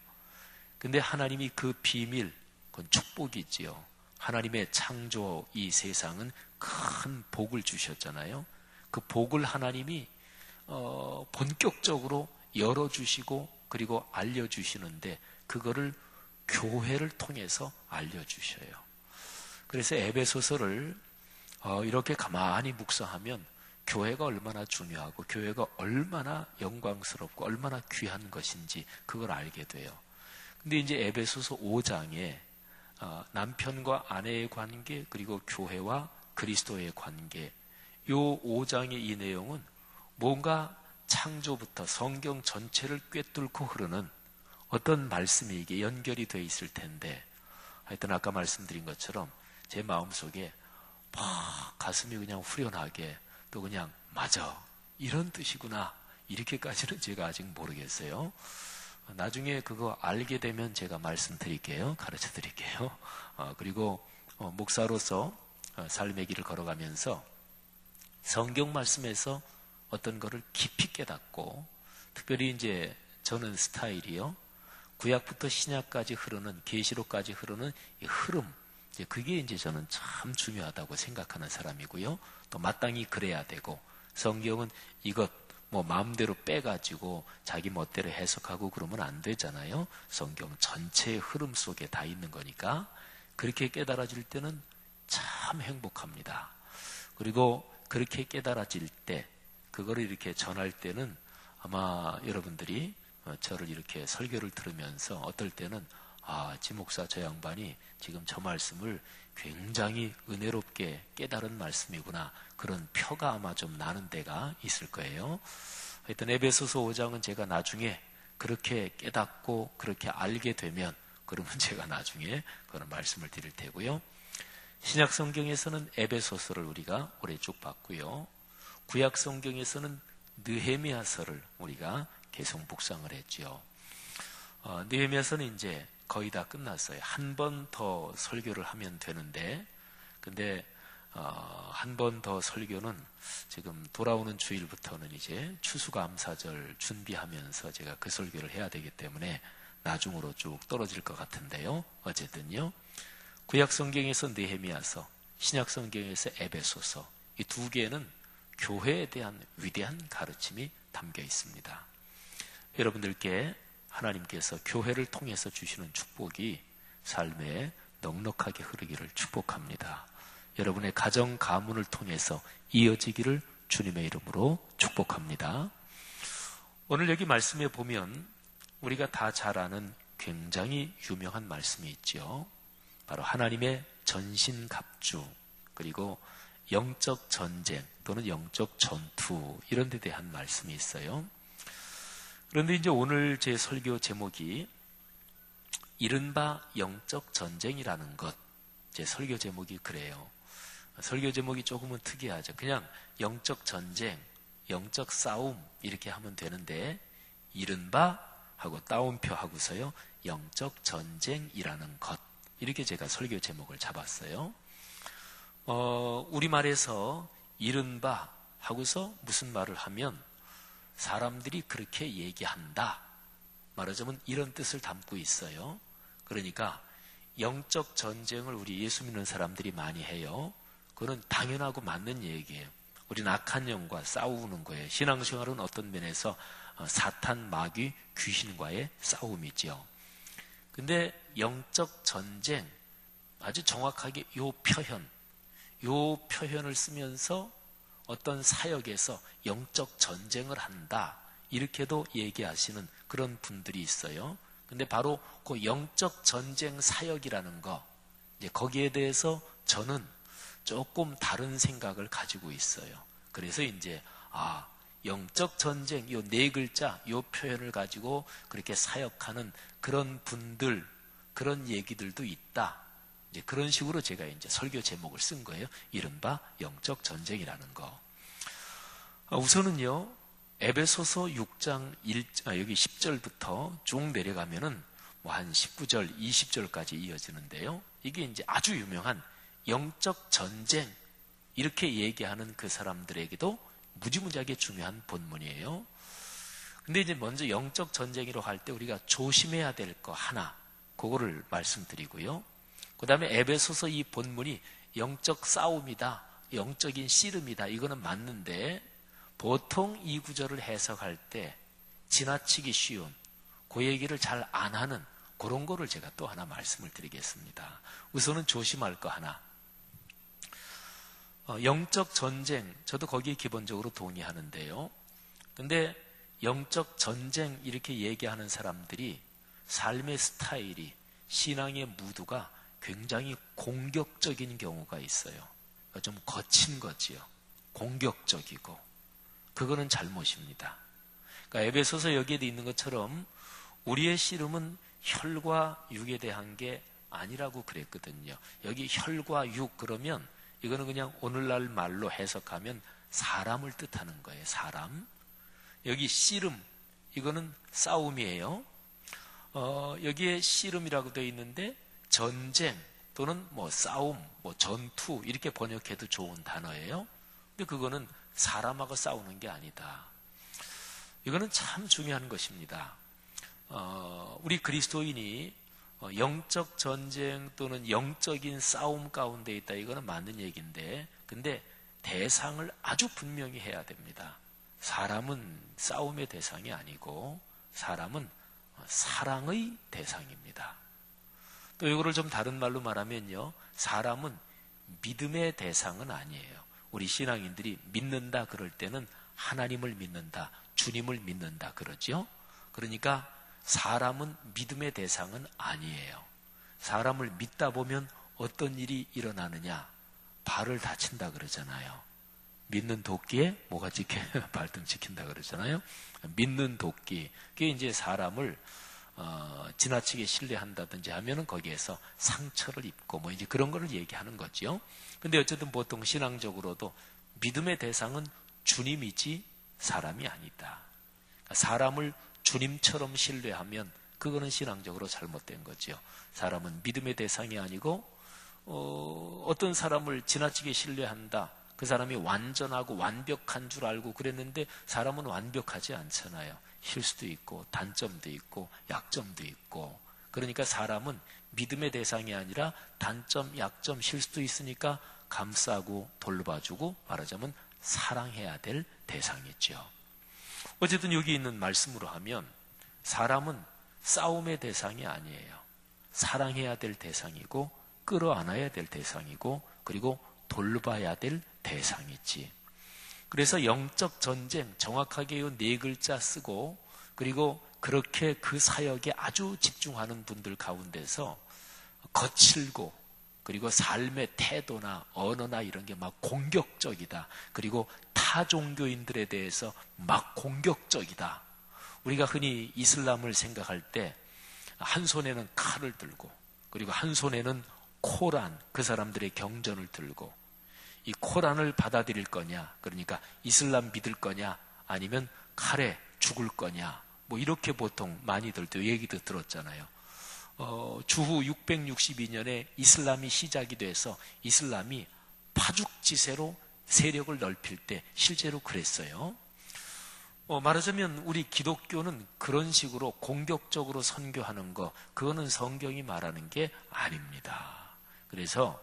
[SPEAKER 1] 근데 하나님이 그 비밀, 그건 축복이지요. 하나님의 창조 이 세상은 큰 복을 주셨잖아요. 그 복을 하나님이 본격적으로 열어주시고 그리고 알려주시는데 그거를 교회를 통해서 알려주셔요. 그래서 에베소서를 이렇게 가만히 묵상하면 교회가 얼마나 중요하고 교회가 얼마나 영광스럽고 얼마나 귀한 것인지 그걸 알게 돼요. 근데 이제 에베소서 5장에 남편과 아내의 관계 그리고 교회와 그리스도의 관계 요 5장의 이 내용은 뭔가 창조부터 성경 전체를 꿰뚫고 흐르는 어떤 말씀이 이게 연결이 돼 있을 텐데 하여튼 아까 말씀드린 것처럼 제 마음속에 막 가슴이 그냥 후련하게 또 그냥 맞아 이런 뜻이구나 이렇게까지는 제가 아직 모르겠어요. 나중에 그거 알게 되면 제가 말씀드릴게요. 가르쳐 드릴게요. 그리고 목사로서 삶의 길을 걸어가면서 성경 말씀에서 어떤 거를 깊이 깨닫고 특별히 이제 저는 스타일이요. 구약부터 신약까지 흐르는 계시록까지 흐르는 이 흐름 그게 이제 저는 참 중요하다고 생각하는 사람이고요. 또 마땅히 그래야 되고 성경은 이것 뭐 마음대로 빼가지고 자기 멋대로 해석하고 그러면 안 되잖아요. 성경 전체의 흐름 속에 다 있는 거니까 그렇게 깨달아질 때는 참 행복합니다. 그리고 그렇게 깨달아질 때 그거를 이렇게 전할 때는 아마 여러분들이 저를 이렇게 설교를 들으면서 어떨 때는 지 목사 저 양반이 지금 저 말씀을 굉장히 은혜롭게 깨달은 말씀이구나 그런 표가 아마 좀 나는 데가 있을 거예요. 하여튼 에베소서 5장은 제가 나중에 그렇게 깨닫고 그렇게 알게 되면 그러면 제가 나중에 그런 말씀을 드릴 테고요. 신약 성경에서는 에베소서를 우리가 올해 쭉 봤고요. 구약 성경에서는 느헤미야서를 우리가 계속 묵상을 했죠. 느헤미야서는 이제 거의 다 끝났어요. 한 번 더 설교를 하면 되는데 근데 한 번 더 설교는 지금 돌아오는 주일부터는 이제 추수감사절 준비하면서 제가 그 설교를 해야 되기 때문에 나중으로 쭉 떨어질 것 같은데요. 어쨌든요. 구약 성경에서 느헤미야서, 신약 성경에서 에베소서 이 두 개는 교회에 대한 위대한 가르침이 담겨 있습니다. 여러분들께 하나님께서 교회를 통해서 주시는 축복이 삶에 넉넉하게 흐르기를 축복합니다. 여러분의 가정 가문을 통해서 이어지기를 주님의 이름으로 축복합니다. 오늘 여기 말씀에 보면 우리가 다 잘 아는 굉장히 유명한 말씀이 있죠. 바로 하나님의 전신갑주 그리고 영적 전쟁 또는 영적 전투 이런 데 대한 말씀이 있어요. 그런데 이제 오늘 제 설교 제목이 이른바 영적 전쟁이라는 것. 제 설교 제목이 그래요. 설교 제목이 조금은 특이하죠. 그냥 영적 전쟁, 영적 싸움 이렇게 하면 되는데 이른바 하고 따옴표 하고서요. 영적 전쟁이라는 것. 이렇게 제가 설교 제목을 잡았어요. 우리말에서 이른바 하고서 무슨 말을 하면 사람들이 그렇게 얘기한다. 말하자면 이런 뜻을 담고 있어요. 그러니까 영적 전쟁을 우리 예수 믿는 사람들이 많이 해요. 그건 당연하고 맞는 얘기예요. 우리는 악한 영과 싸우는 거예요. 신앙생활은 어떤 면에서 사탄, 마귀, 귀신과의 싸움이죠. 근데 영적 전쟁 아주 정확하게 요 표현을 쓰면서 어떤 사역에서 영적 전쟁을 한다 이렇게도 얘기하시는 그런 분들이 있어요. 근데 바로 그 영적 전쟁 사역이라는 거 이제 거기에 대해서 저는 조금 다른 생각을 가지고 있어요. 그래서 이제 영적 전쟁 요 네 글자 요 표현을 가지고 그렇게 사역하는 그런 분들 그런 얘기들도 있다. 이제 그런 식으로 제가 이제 설교 제목을 쓴 거예요. 이른바 영적 전쟁이라는 거. 우선은요, 에베소서 6장 여기 10절부터 쭉 내려가면은 뭐 한 19절, 20절까지 이어지는데요. 이게 이제 아주 유명한 영적 전쟁 이렇게 얘기하는 그 사람들에게도 무지무지하게 중요한 본문이에요. 근데 이제 먼저 영적 전쟁이라고 할 때 우리가 조심해야 될 거 하나, 그거를 말씀드리고요. 그 다음에 에베소서 이 본문이 영적 싸움이다, 영적인 씨름이다, 이거는 맞는데 보통 이 구절을 해석할 때 지나치기 쉬운 그 얘기를 잘 안 하는 그런 거를 제가 또 하나 말씀을 드리겠습니다. 우선은 조심할 거 하나. 영적 전쟁, 저도 거기에 기본적으로 동의하는데요. 근데 영적 전쟁 이렇게 얘기하는 사람들이 삶의 스타일이, 신앙의 무드가 굉장히 공격적인 경우가 있어요. 좀 거친 거지요. 공격적이고. 그거는 잘못입니다. 그러니까 에베소서 여기에 있는 것처럼 우리의 씨름은 혈과 육에 대한 게 아니라고 그랬거든요. 여기 혈과 육 그러면 이거는 그냥 오늘날 말로 해석하면 사람을 뜻하는 거예요. 사람. 여기 씨름, 이거는 싸움이에요. 여기에 씨름이라고 되어 있는데 전쟁 또는 뭐 싸움, 뭐 전투 이렇게 번역해도 좋은 단어예요. 근데 그거는 사람하고 싸우는 게 아니다. 이거는 참 중요한 것입니다. 우리 그리스도인이 영적 전쟁 또는 영적인 싸움 가운데 있다. 이거는 맞는 얘기인데, 근데 대상을 아주 분명히 해야 됩니다. 사람은 싸움의 대상이 아니고 사람은 사랑의 대상입니다. 또 이거를 좀 다른 말로 말하면요, 사람은 믿음의 대상은 아니에요. 우리 신앙인들이 믿는다 그럴 때는 하나님을 믿는다, 주님을 믿는다 그러죠. 그러니까 사람은 믿음의 대상은 아니에요. 사람을 믿다 보면 어떤 일이 일어나느냐? 발을 다친다 그러잖아요. 믿는 도끼에 뭐가 찍혀? 발등 찍힌다 그러잖아요. 믿는 도끼. 그게 이제 사람을 지나치게 신뢰한다든지 하면은 거기에서 상처를 입고 뭐 이제 그런 거를 얘기하는 거죠. 근데 어쨌든 보통 신앙적으로도 믿음의 대상은 주님이지 사람이 아니다. 그러니까 사람을 주님처럼 신뢰하면 그거는 신앙적으로 잘못된 거죠. 사람은 믿음의 대상이 아니고 어떤 사람을 지나치게 신뢰한다. 그 사람이 완전하고 완벽한 줄 알고 그랬는데 사람은 완벽하지 않잖아요. 실수도 있고 단점도 있고 약점도 있고. 그러니까 사람은 믿음의 대상이 아니라 단점, 약점, 실수도 있으니까 감싸고 돌봐주고 말하자면 사랑해야 될 대상이죠. 어쨌든 여기 있는 말씀으로 하면 사람은 싸움의 대상이 아니에요. 사랑해야 될 대상이고 끌어안아야 될 대상이고 그리고 돌봐야 될 대상이지. 그래서 영적 전쟁 정확하게 이 네 글자 쓰고 그리고 그렇게 그 사역에 아주 집중하는 분들 가운데서 거칠고 그리고 삶의 태도나 언어나 이런 게 막 공격적이다. 그리고 타 종교인들에 대해서 막 공격적이다. 우리가 흔히 이슬람을 생각할 때 한 손에는 칼을 들고 그리고 한 손에는 코란, 그 사람들의 경전을 들고 이 코란을 받아들일 거냐, 그러니까 이슬람 믿을 거냐, 아니면 칼에 죽을 거냐, 뭐 이렇게 보통 많이들 얘기도 들었잖아요. 주후 662년에 이슬람이 시작이 돼서 이슬람이 파죽지세로 세력을 넓힐 때 실제로 그랬어요. 말하자면 우리 기독교는 그런 식으로 공격적으로 선교하는 거, 그거는 성경이 말하는 게 아닙니다. 그래서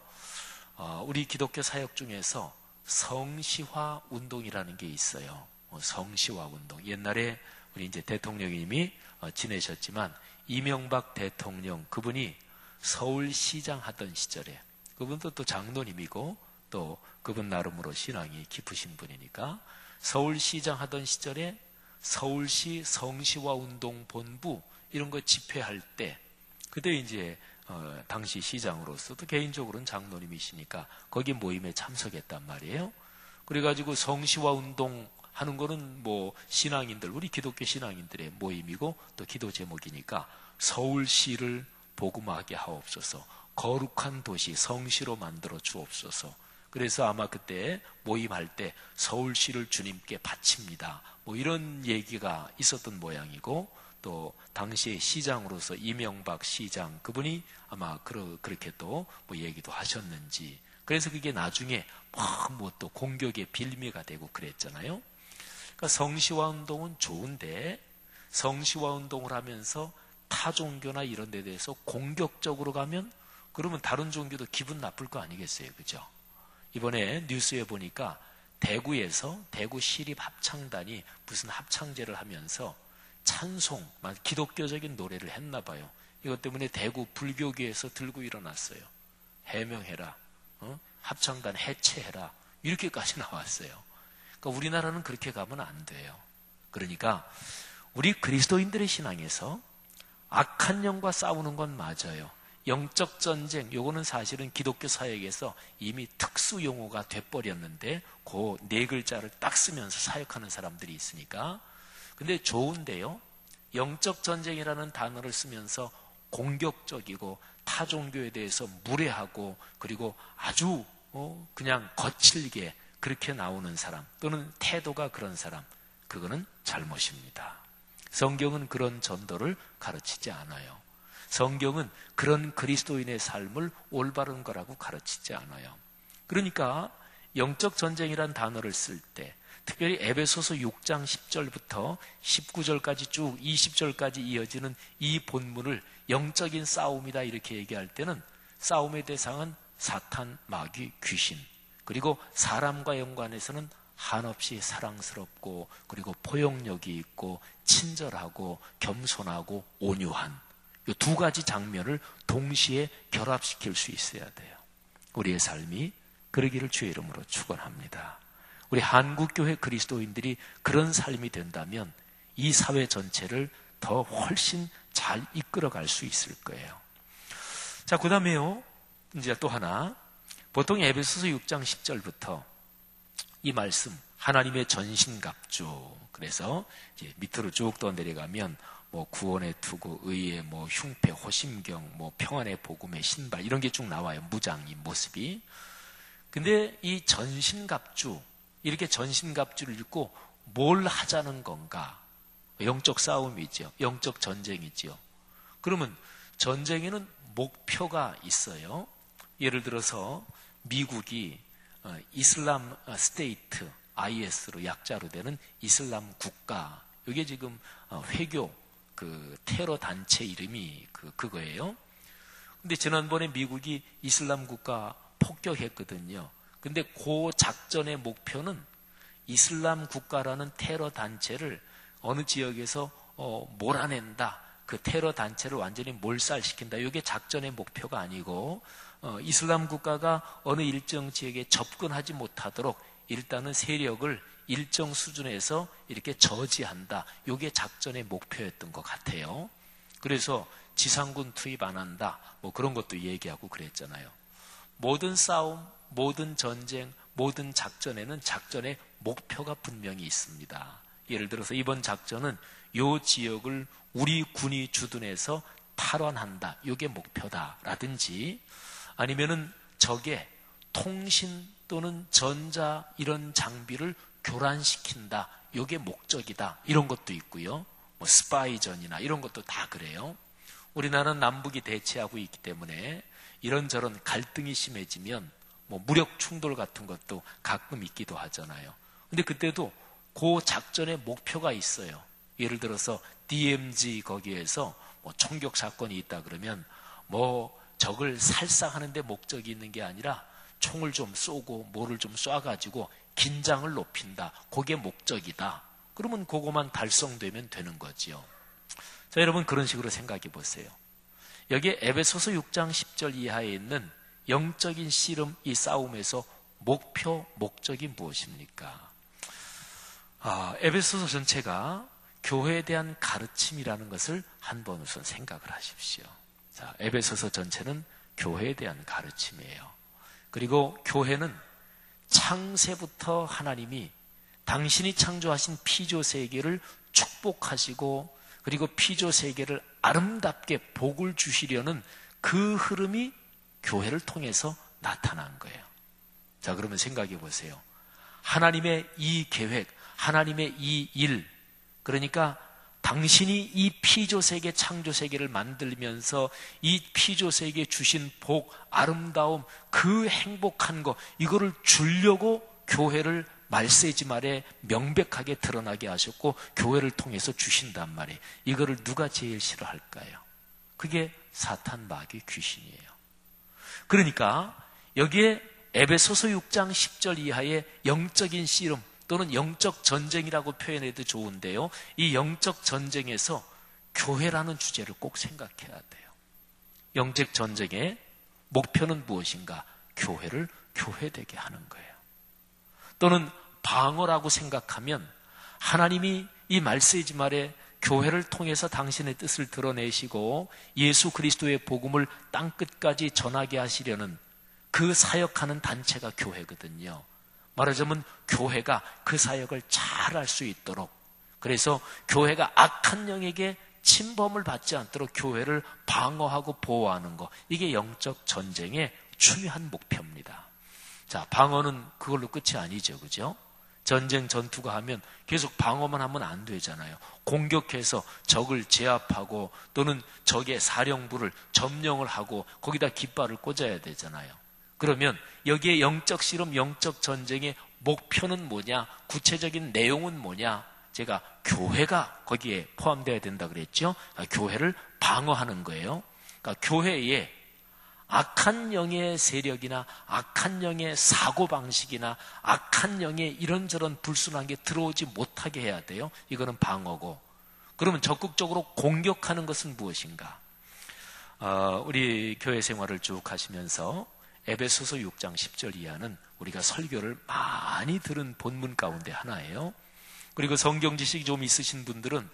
[SPEAKER 1] 우리 기독교 사역 중에서 성시화 운동이라는 게 있어요. 성시화 운동. 옛날에 우리 이제 대통령님이 지내셨지만 이명박 대통령 그분이 서울시장 하던 시절에 그분도 또 장로님이고 또 그분 나름으로 신앙이 깊으신 분이니까 서울시장 하던 시절에 서울시 성시화 운동 본부 이런 거 집회할 때 그때 이제 당시 시장으로서도 개인적으로는 장로님이시니까 거기 모임에 참석했단 말이에요. 그래가지고 성시화 운동 하는 거는 뭐 신앙인들, 우리 기독교 신앙인들의 모임이고 또 기도 제목이니까 서울시를 복음하게 하옵소서, 거룩한 도시 성시로 만들어 주옵소서. 그래서 아마 그때 모임할 때 서울시를 주님께 바칩니다. 뭐 이런 얘기가 있었던 모양이고 또 당시에 시장으로서 이명박 시장 그분이 아마 그렇게 또 뭐 얘기도 하셨는지. 그래서 그게 나중에 뭐 또 공격의 빌미가 되고 그랬잖아요. 그러니까 성시화 운동은 좋은데 성시화 운동을 하면서 타 종교나 이런 데 대해서 공격적으로 가면 그러면 다른 종교도 기분 나쁠 거 아니겠어요, 그죠? 이번에 뉴스에 보니까 대구에서 대구 시립합창단이 무슨 합창제를 하면서 찬송, 기독교적인 노래를 했나 봐요. 이것 때문에 대구 불교계에서 들고 일어났어요. 해명해라, 합창단 해체해라, 이렇게까지 나왔어요. 그러니까 우리나라는 그렇게 가면 안 돼요. 그러니까 우리 그리스도인들의 신앙에서 악한 영과 싸우는 건 맞아요. 영적 전쟁, 요거는 사실은 기독교 사역에서 이미 특수 용어가 돼버렸는데 그 네 글자를 딱 쓰면서 사역하는 사람들이 있으니까. 근데 좋은데요, 영적 전쟁이라는 단어를 쓰면서 공격적이고 타 종교에 대해서 무례하고 그리고 아주 그냥 거칠게 그렇게 나오는 사람 또는 태도가 그런 사람, 그거는 잘못입니다. 성경은 그런 전도를 가르치지 않아요. 성경은 그런 그리스도인의 삶을 올바른 거라고 가르치지 않아요. 그러니까 영적 전쟁이란 단어를 쓸 때 특별히 에베소서 6장 10절부터 19절까지 쭉 20절까지 이어지는 이 본문을 영적인 싸움이다 이렇게 얘기할 때는 싸움의 대상은 사탄, 마귀, 귀신, 그리고 사람과 연관해서는 한없이 사랑스럽고 그리고 포용력이 있고 친절하고 겸손하고 온유한 이 두 가지 장면을 동시에 결합시킬 수 있어야 돼요. 우리의 삶이 그러기를 주의 이름으로 축원합니다. 우리 한국교회 그리스도인들이 그런 삶이 된다면 이 사회 전체를 더 훨씬 잘 이끌어갈 수 있을 거예요. 자, 그 다음에요. 이제 또 하나. 보통 에베소서 6장 10절부터 이 말씀, 하나님의 전신갑주. 그래서 이제 밑으로 쭉 더 내려가면 뭐 구원의 투구, 의의 뭐 흉패, 호심경, 뭐 평안의 복음의 신발 이런 게 쭉 나와요. 무장이 모습이. 근데 이 전신갑주, 이렇게 전신갑주를 입고 뭘 하자는 건가? 영적 싸움이죠. 영적 전쟁이죠. 그러면 전쟁에는 목표가 있어요. 예를 들어서 미국이 이슬람 스테이트, IS로 약자로 되는 이슬람 국가, 이게 지금 회교 그 테러 단체 이름이 그거예요. 근데 지난번에 미국이 이슬람 국가 폭격했거든요. 근데 그 작전의 목표는 이슬람 국가라는 테러 단체를 어느 지역에서 몰아낸다. 그 테러 단체를 완전히 몰살시킨다. 이게 작전의 목표가 아니고 이슬람 국가가 어느 일정 지역에 접근하지 못하도록 일단은 세력을 일정 수준에서 이렇게 저지한다. 이게 작전의 목표였던 것 같아요. 그래서 지상군 투입 안 한다. 뭐 그런 것도 얘기하고 그랬잖아요. 모든 싸움, 모든 전쟁, 모든 작전에는 작전의 목표가 분명히 있습니다. 예를 들어서 이번 작전은 이 지역을 우리 군이 주둔해서 탈환한다. 이게 목표다라든지 아니면은 적의 통신 또는 전자 이런 장비를 교란시킨다. 이게 목적이다. 이런 것도 있고요. 뭐 스파이전이나 이런 것도 다 그래요. 우리나라는 남북이 대치하고 있기 때문에 이런저런 갈등이 심해지면 뭐 무력 충돌 같은 것도 가끔 있기도 하잖아요. 근데 그때도 그 작전의 목표가 있어요. 예를 들어서 DMZ 거기에서 뭐 총격 사건이 있다 그러면 뭐 적을 살상하는 데 목적이 있는 게 아니라 총을 좀 쏘고 뭐를 좀 쏴가지고 긴장을 높인다. 그게 목적이다. 그러면 그거만 달성되면 되는 거지요. 자, 여러분 그런 식으로 생각해 보세요. 여기에 에베소서 6장 10절 이하에 있는 영적인 씨름 이 싸움에서 목표, 목적이 무엇입니까? 에베소서 전체가 교회에 대한 가르침이라는 것을 한번 우선 생각을 하십시오. 자, 에베소서 전체는 교회에 대한 가르침이에요. 그리고 교회는 창세부터 하나님이 당신이 창조하신 피조 세계를 축복하시고 그리고 피조 세계를 아름답게 복을 주시려는 그 흐름이 교회를 통해서 나타난 거예요. 자, 그러면 생각해 보세요. 하나님의 이 계획, 하나님의 이 일, 그러니까 당신이 이 피조세계, 창조세계를 만들면서 이 피조세계에 주신 복, 아름다움, 그 행복한 거, 이거를 주려고 교회를 말세지 말에 명백하게 드러나게 하셨고 교회를 통해서 주신단 말이에요. 이거를 누가 제일 싫어할까요? 그게 사탄, 마귀, 귀신이에요. 그러니까 여기에 에베소서 6장 10절 이하의 영적인 씨름 또는 영적 전쟁이라고 표현해도 좋은데요. 이 영적 전쟁에서 교회라는 주제를 꼭 생각해야 돼요. 영적 전쟁의 목표는 무엇인가? 교회를 교회되게 하는 거예요. 또는 방어라고 생각하면 하나님이 이 말세지 말에 교회를 통해서 당신의 뜻을 드러내시고 예수 그리스도의 복음을 땅끝까지 전하게 하시려는 그 사역하는 단체가 교회거든요. 말하자면 교회가 그 사역을 잘 할 수 있도록, 그래서 교회가 악한 영에게 침범을 받지 않도록 교회를 방어하고 보호하는 것, 이게 영적 전쟁의 중요한 목표입니다. 자, 방어는 그걸로 끝이 아니죠, 그죠? 전쟁 전투가 하면 계속 방어만 하면 안 되잖아요. 공격해서 적을 제압하고 또는 적의 사령부를 점령을 하고 거기다 깃발을 꽂아야 되잖아요. 그러면 여기에 영적 씨름, 영적 전쟁의 목표는 뭐냐? 구체적인 내용은 뭐냐? 제가 교회가 거기에 포함되어야 된다 그랬죠? 교회를 방어하는 거예요. 그러니까 교회에 악한 영의 세력이나 악한 영의 사고방식이나 악한 영의 이런저런 불순한 게 들어오지 못하게 해야 돼요. 이거는 방어고. 그러면 적극적으로 공격하는 것은 무엇인가? 우리 교회 생활을 쭉 하시면서 에베소서 6장 10절 이하는 우리가 설교를 많이 들은 본문 가운데 하나예요. 그리고 성경 지식이 좀 있으신 분들은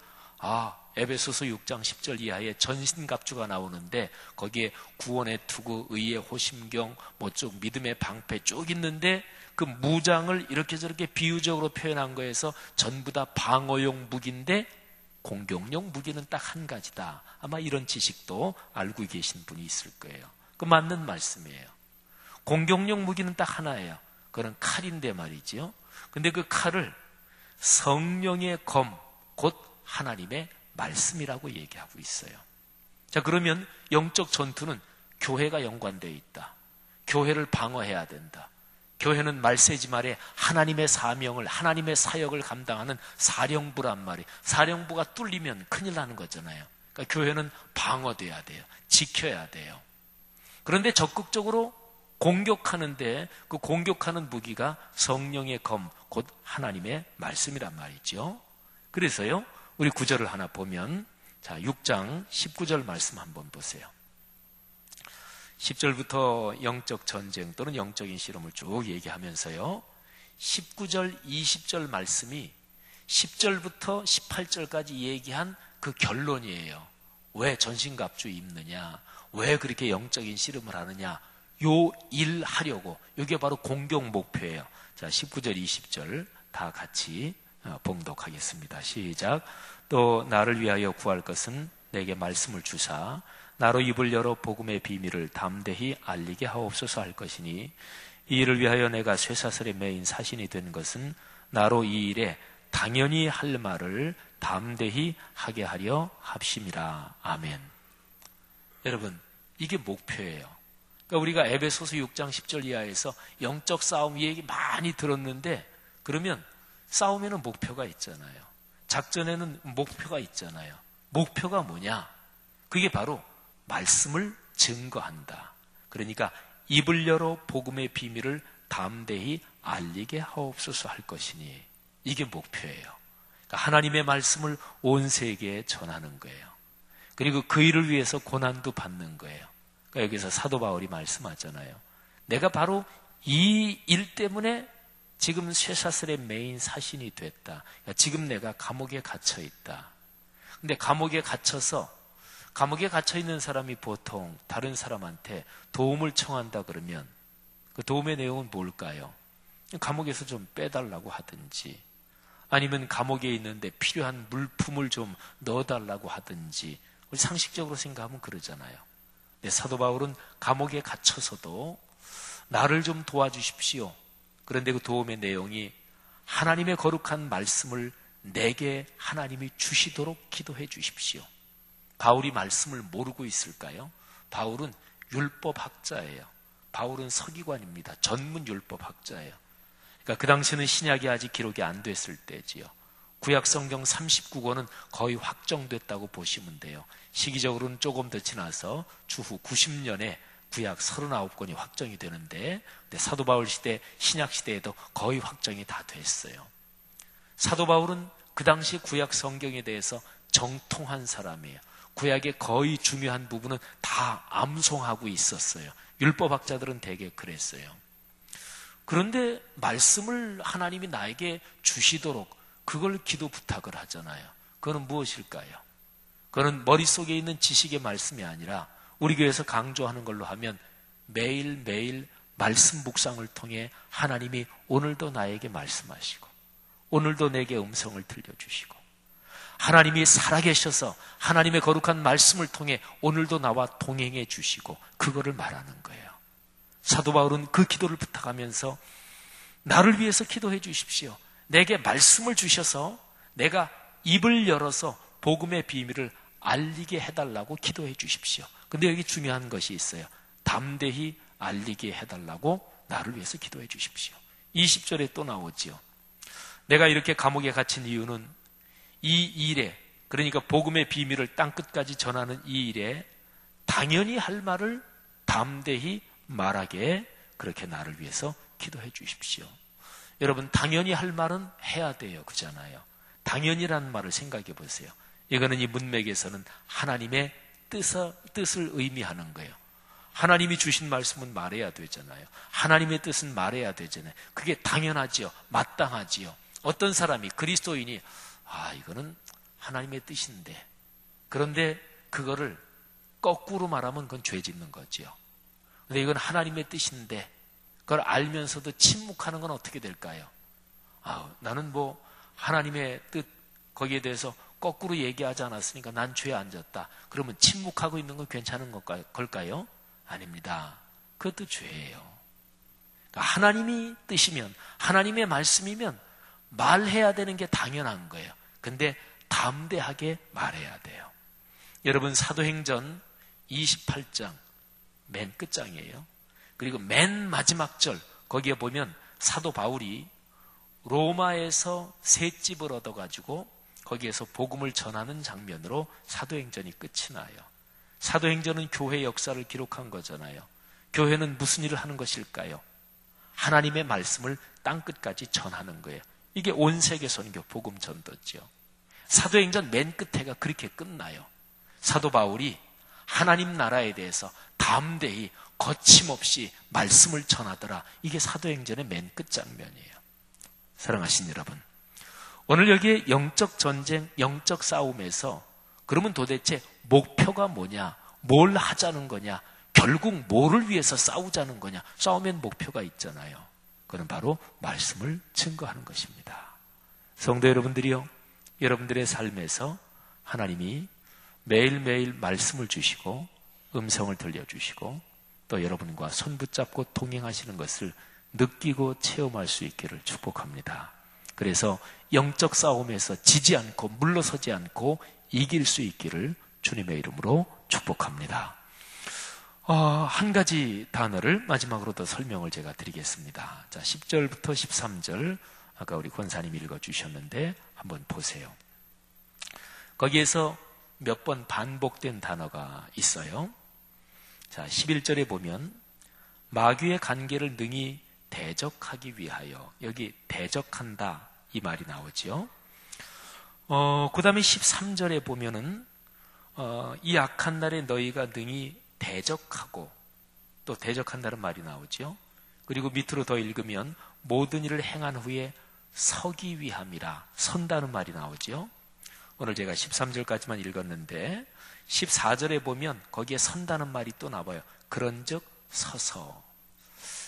[SPEAKER 1] 에베소서 6장 10절 이하에 전신갑주가 나오는데 거기에 구원의 투구, 의의 호심경, 쭉 믿음의 방패 쭉 있는데 그 무장을 이렇게 저렇게 비유적으로 표현한 거에서 전부 다 방어용 무기인데 공격용 무기는 딱 한 가지다. 아마 이런 지식도 알고 계신 분이 있을 거예요. 그 맞는 말씀이에요. 공격용 무기는 딱 하나예요. 그건 칼인데 말이죠. 근데 그 칼을 성령의 검, 곧 하나님의 말씀이라고 얘기하고 있어요. 자, 그러면 영적 전투는 교회가 연관되어 있다. 교회를 방어해야 된다. 교회는 말세지 말에 하나님의 사명을, 하나님의 사역을 감당하는 사령부란 말이에요. 사령부가 뚫리면 큰일 나는 거잖아요. 그러니까 교회는 방어돼야 돼요. 지켜야 돼요. 그런데 적극적으로 공격하는데 그 공격하는 무기가 성령의 검, 곧 하나님의 말씀이란 말이죠. 그래서요, 우리 구절을 하나 보면, 자, 6장 19절 말씀 한번 보세요. 10절부터 영적 전쟁 또는 영적인 실험을 쭉 얘기하면서요, 19절, 20절 말씀이 10절부터 18절까지 얘기한 그 결론이에요. 왜 전신갑주 입느냐? 왜 그렇게 영적인 실험을 하느냐? 요 일 하려고. 이게 바로 공격 목표예요. 자, 19절, 20절 다 같이 봉독하겠습니다. 시작. 또 나를 위하여 구할 것은 내게 말씀을 주사 나로 입을 열어 복음의 비밀을 담대히 알리게 하옵소서 할 것이니 이 일을 위하여 내가 쇠사슬에 매인 사신이 된 것은 나로 이 일에 당연히 할 말을 담대히 하게 하려 합심이라. 아멘. 여러분, 이게 목표예요. 그러니까 우리가 에베소서 6장 10절 이하에서 영적 싸움 얘기 많이 들었는데, 그러면 싸움에는 목표가 있잖아요. 작전에는 목표가 있잖아요. 목표가 뭐냐? 그게 바로 말씀을 증거한다. 그러니까 입을 열어 복음의 비밀을 담대히 알리게 하옵소서 할 것이니, 이게 목표예요. 그러니까 하나님의 말씀을 온 세계에 전하는 거예요. 그리고 그 일을 위해서 고난도 받는 거예요. 그러니까 여기서 사도 바울이 말씀하잖아요. 내가 바로 이 일 때문에 지금 쇠사슬의 매인 사신이 됐다. 그러니까 지금 내가 감옥에 갇혀 있다. 근데 감옥에 갇혀 있는 사람이 보통 다른 사람한테 도움을 청한다 그러면 그 도움의 내용은 뭘까요? 감옥에서 좀 빼달라고 하든지, 아니면 감옥에 있는데 필요한 물품을 좀 넣어달라고 하든지, 우리 상식적으로 생각하면 그러잖아요. 근데 사도 바울은 감옥에 갇혀서도 나를 좀 도와주십시오. 그런데 그 도움의 내용이 하나님의 거룩한 말씀을 내게 하나님이 주시도록 기도해 주십시오. 바울이 말씀을 모르고 있을까요? 바울은 율법학자예요. 바울은 서기관입니다. 전문 율법학자예요. 그러니까 그 당시에는 신약이 아직 기록이 안 됐을 때지요. 구약 성경 39권은 거의 확정됐다고 보시면 돼요. 시기적으로는 조금 더 지나서 주후 90년에 구약 39권이 확정이 되는데, 근데 사도 바울 시대, 신약 시대에도 거의 확정이 다 됐어요. 사도 바울은 그 당시 구약 성경에 대해서 정통한 사람이에요. 구약의 거의 중요한 부분은 다 암송하고 있었어요. 율법학자들은 대개 그랬어요. 그런데 말씀을 하나님이 나에게 주시도록 그걸 기도 부탁을 하잖아요. 그거는 무엇일까요? 그거는 머릿속에 있는 지식의 말씀이 아니라 우리 교회에서 강조하는 걸로 하면 매일매일 말씀 묵상을 통해 하나님이 오늘도 나에게 말씀하시고 오늘도 내게 음성을 들려주시고 하나님이 살아계셔서 하나님의 거룩한 말씀을 통해 오늘도 나와 동행해 주시고 그거를 말하는 거예요. 사도 바울은 그 기도를 부탁하면서 나를 위해서 기도해 주십시오. 내게 말씀을 주셔서 내가 입을 열어서 복음의 비밀을 알리게 해달라고 기도해 주십시오. 근데 여기 중요한 것이 있어요. 담대히 알리게 해달라고 나를 위해서 기도해 주십시오. 20절에 또 나오지요. 내가 이렇게 감옥에 갇힌 이유는 이 일에, 그러니까 복음의 비밀을 땅끝까지 전하는 이 일에 당연히 할 말을 담대히 말하게 그렇게 나를 위해서 기도해 주십시오. 여러분, 당연히 할 말은 해야 돼요. 그잖아요. 당연히라는 말을 생각해 보세요. 이거는 이 문맥에서는 하나님의 뜻을 의미하는 거예요. 하나님이 주신 말씀은 말해야 되잖아요. 하나님의 뜻은 말해야 되잖아요. 그게 당연하지요. 마땅하지요. 어떤 사람이, 그리스도인이 이거는 하나님의 뜻인데, 그런데 그거를 거꾸로 말하면 그건 죄 짓는 거지요. 근데 이건 하나님의 뜻인데 그걸 알면서도 침묵하는 건 어떻게 될까요? 나는 뭐 하나님의 뜻 거기에 대해서 거꾸로 얘기하지 않았으니까 난 죄에 안 졌다. 그러면 침묵하고 있는 건 괜찮은 걸까요? 아닙니다. 그것도 죄예요. 그러니까 하나님이 뜻이면, 하나님의 말씀이면 말해야 되는 게 당연한 거예요. 근데 담대하게 말해야 돼요. 여러분, 사도행전 28장 맨 끝장이에요. 그리고 맨 마지막 절 거기에 보면 사도 바울이 로마에서 새 집을 얻어가지고 거기에서 복음을 전하는 장면으로 사도행전이 끝이 나요. 사도행전은 교회 역사를 기록한 거잖아요. 교회는 무슨 일을 하는 것일까요? 하나님의 말씀을 땅끝까지 전하는 거예요. 이게 온 세계 선교 복음 전도죠. 사도행전 맨 끝에가 그렇게 끝나요. 사도 바울이 하나님 나라에 대해서 담대히 거침없이 말씀을 전하더라. 이게 사도행전의 맨 끝 장면이에요. 사랑하신 여러분, 오늘 여기에 영적 전쟁, 영적 싸움에서 그러면 도대체 목표가 뭐냐? 뭘 하자는 거냐? 결국 뭐를 위해서 싸우자는 거냐? 싸우면 목표가 있잖아요. 그건 바로 말씀을 증거하는 것입니다. 성도 여러분들이요, 여러분들의 삶에서 하나님이 매일매일 말씀을 주시고 음성을 들려주시고 또 여러분과 손 붙잡고 동행하시는 것을 느끼고 체험할 수 있기를 축복합니다. 그래서 영적 싸움에서 지지 않고 물러서지 않고 이길 수 있기를 주님의 이름으로 축복합니다. 한 가지 단어를 마지막으로 더 설명을 제가 드리겠습니다. 자, 10절부터 13절 아까 우리 권사님이 읽어주셨는데 한번 보세요. 거기에서 몇 번 반복된 단어가 있어요. 자, 11절에 보면 마귀의 관계를 능히 대적하기 위하여, 여기 대적한다 이 말이 나오죠. 그 다음에 13절에 보면은 이 악한 날에 너희가 능히 대적하고, 또 대적한다는 말이 나오죠. 그리고 밑으로 더 읽으면 모든 일을 행한 후에 서기 위함이라, 선다는 말이 나오죠. 오늘 제가 13절까지만 읽었는데 14절에 보면 거기에 선다는 말이 또 나와요. 그런즉 서서.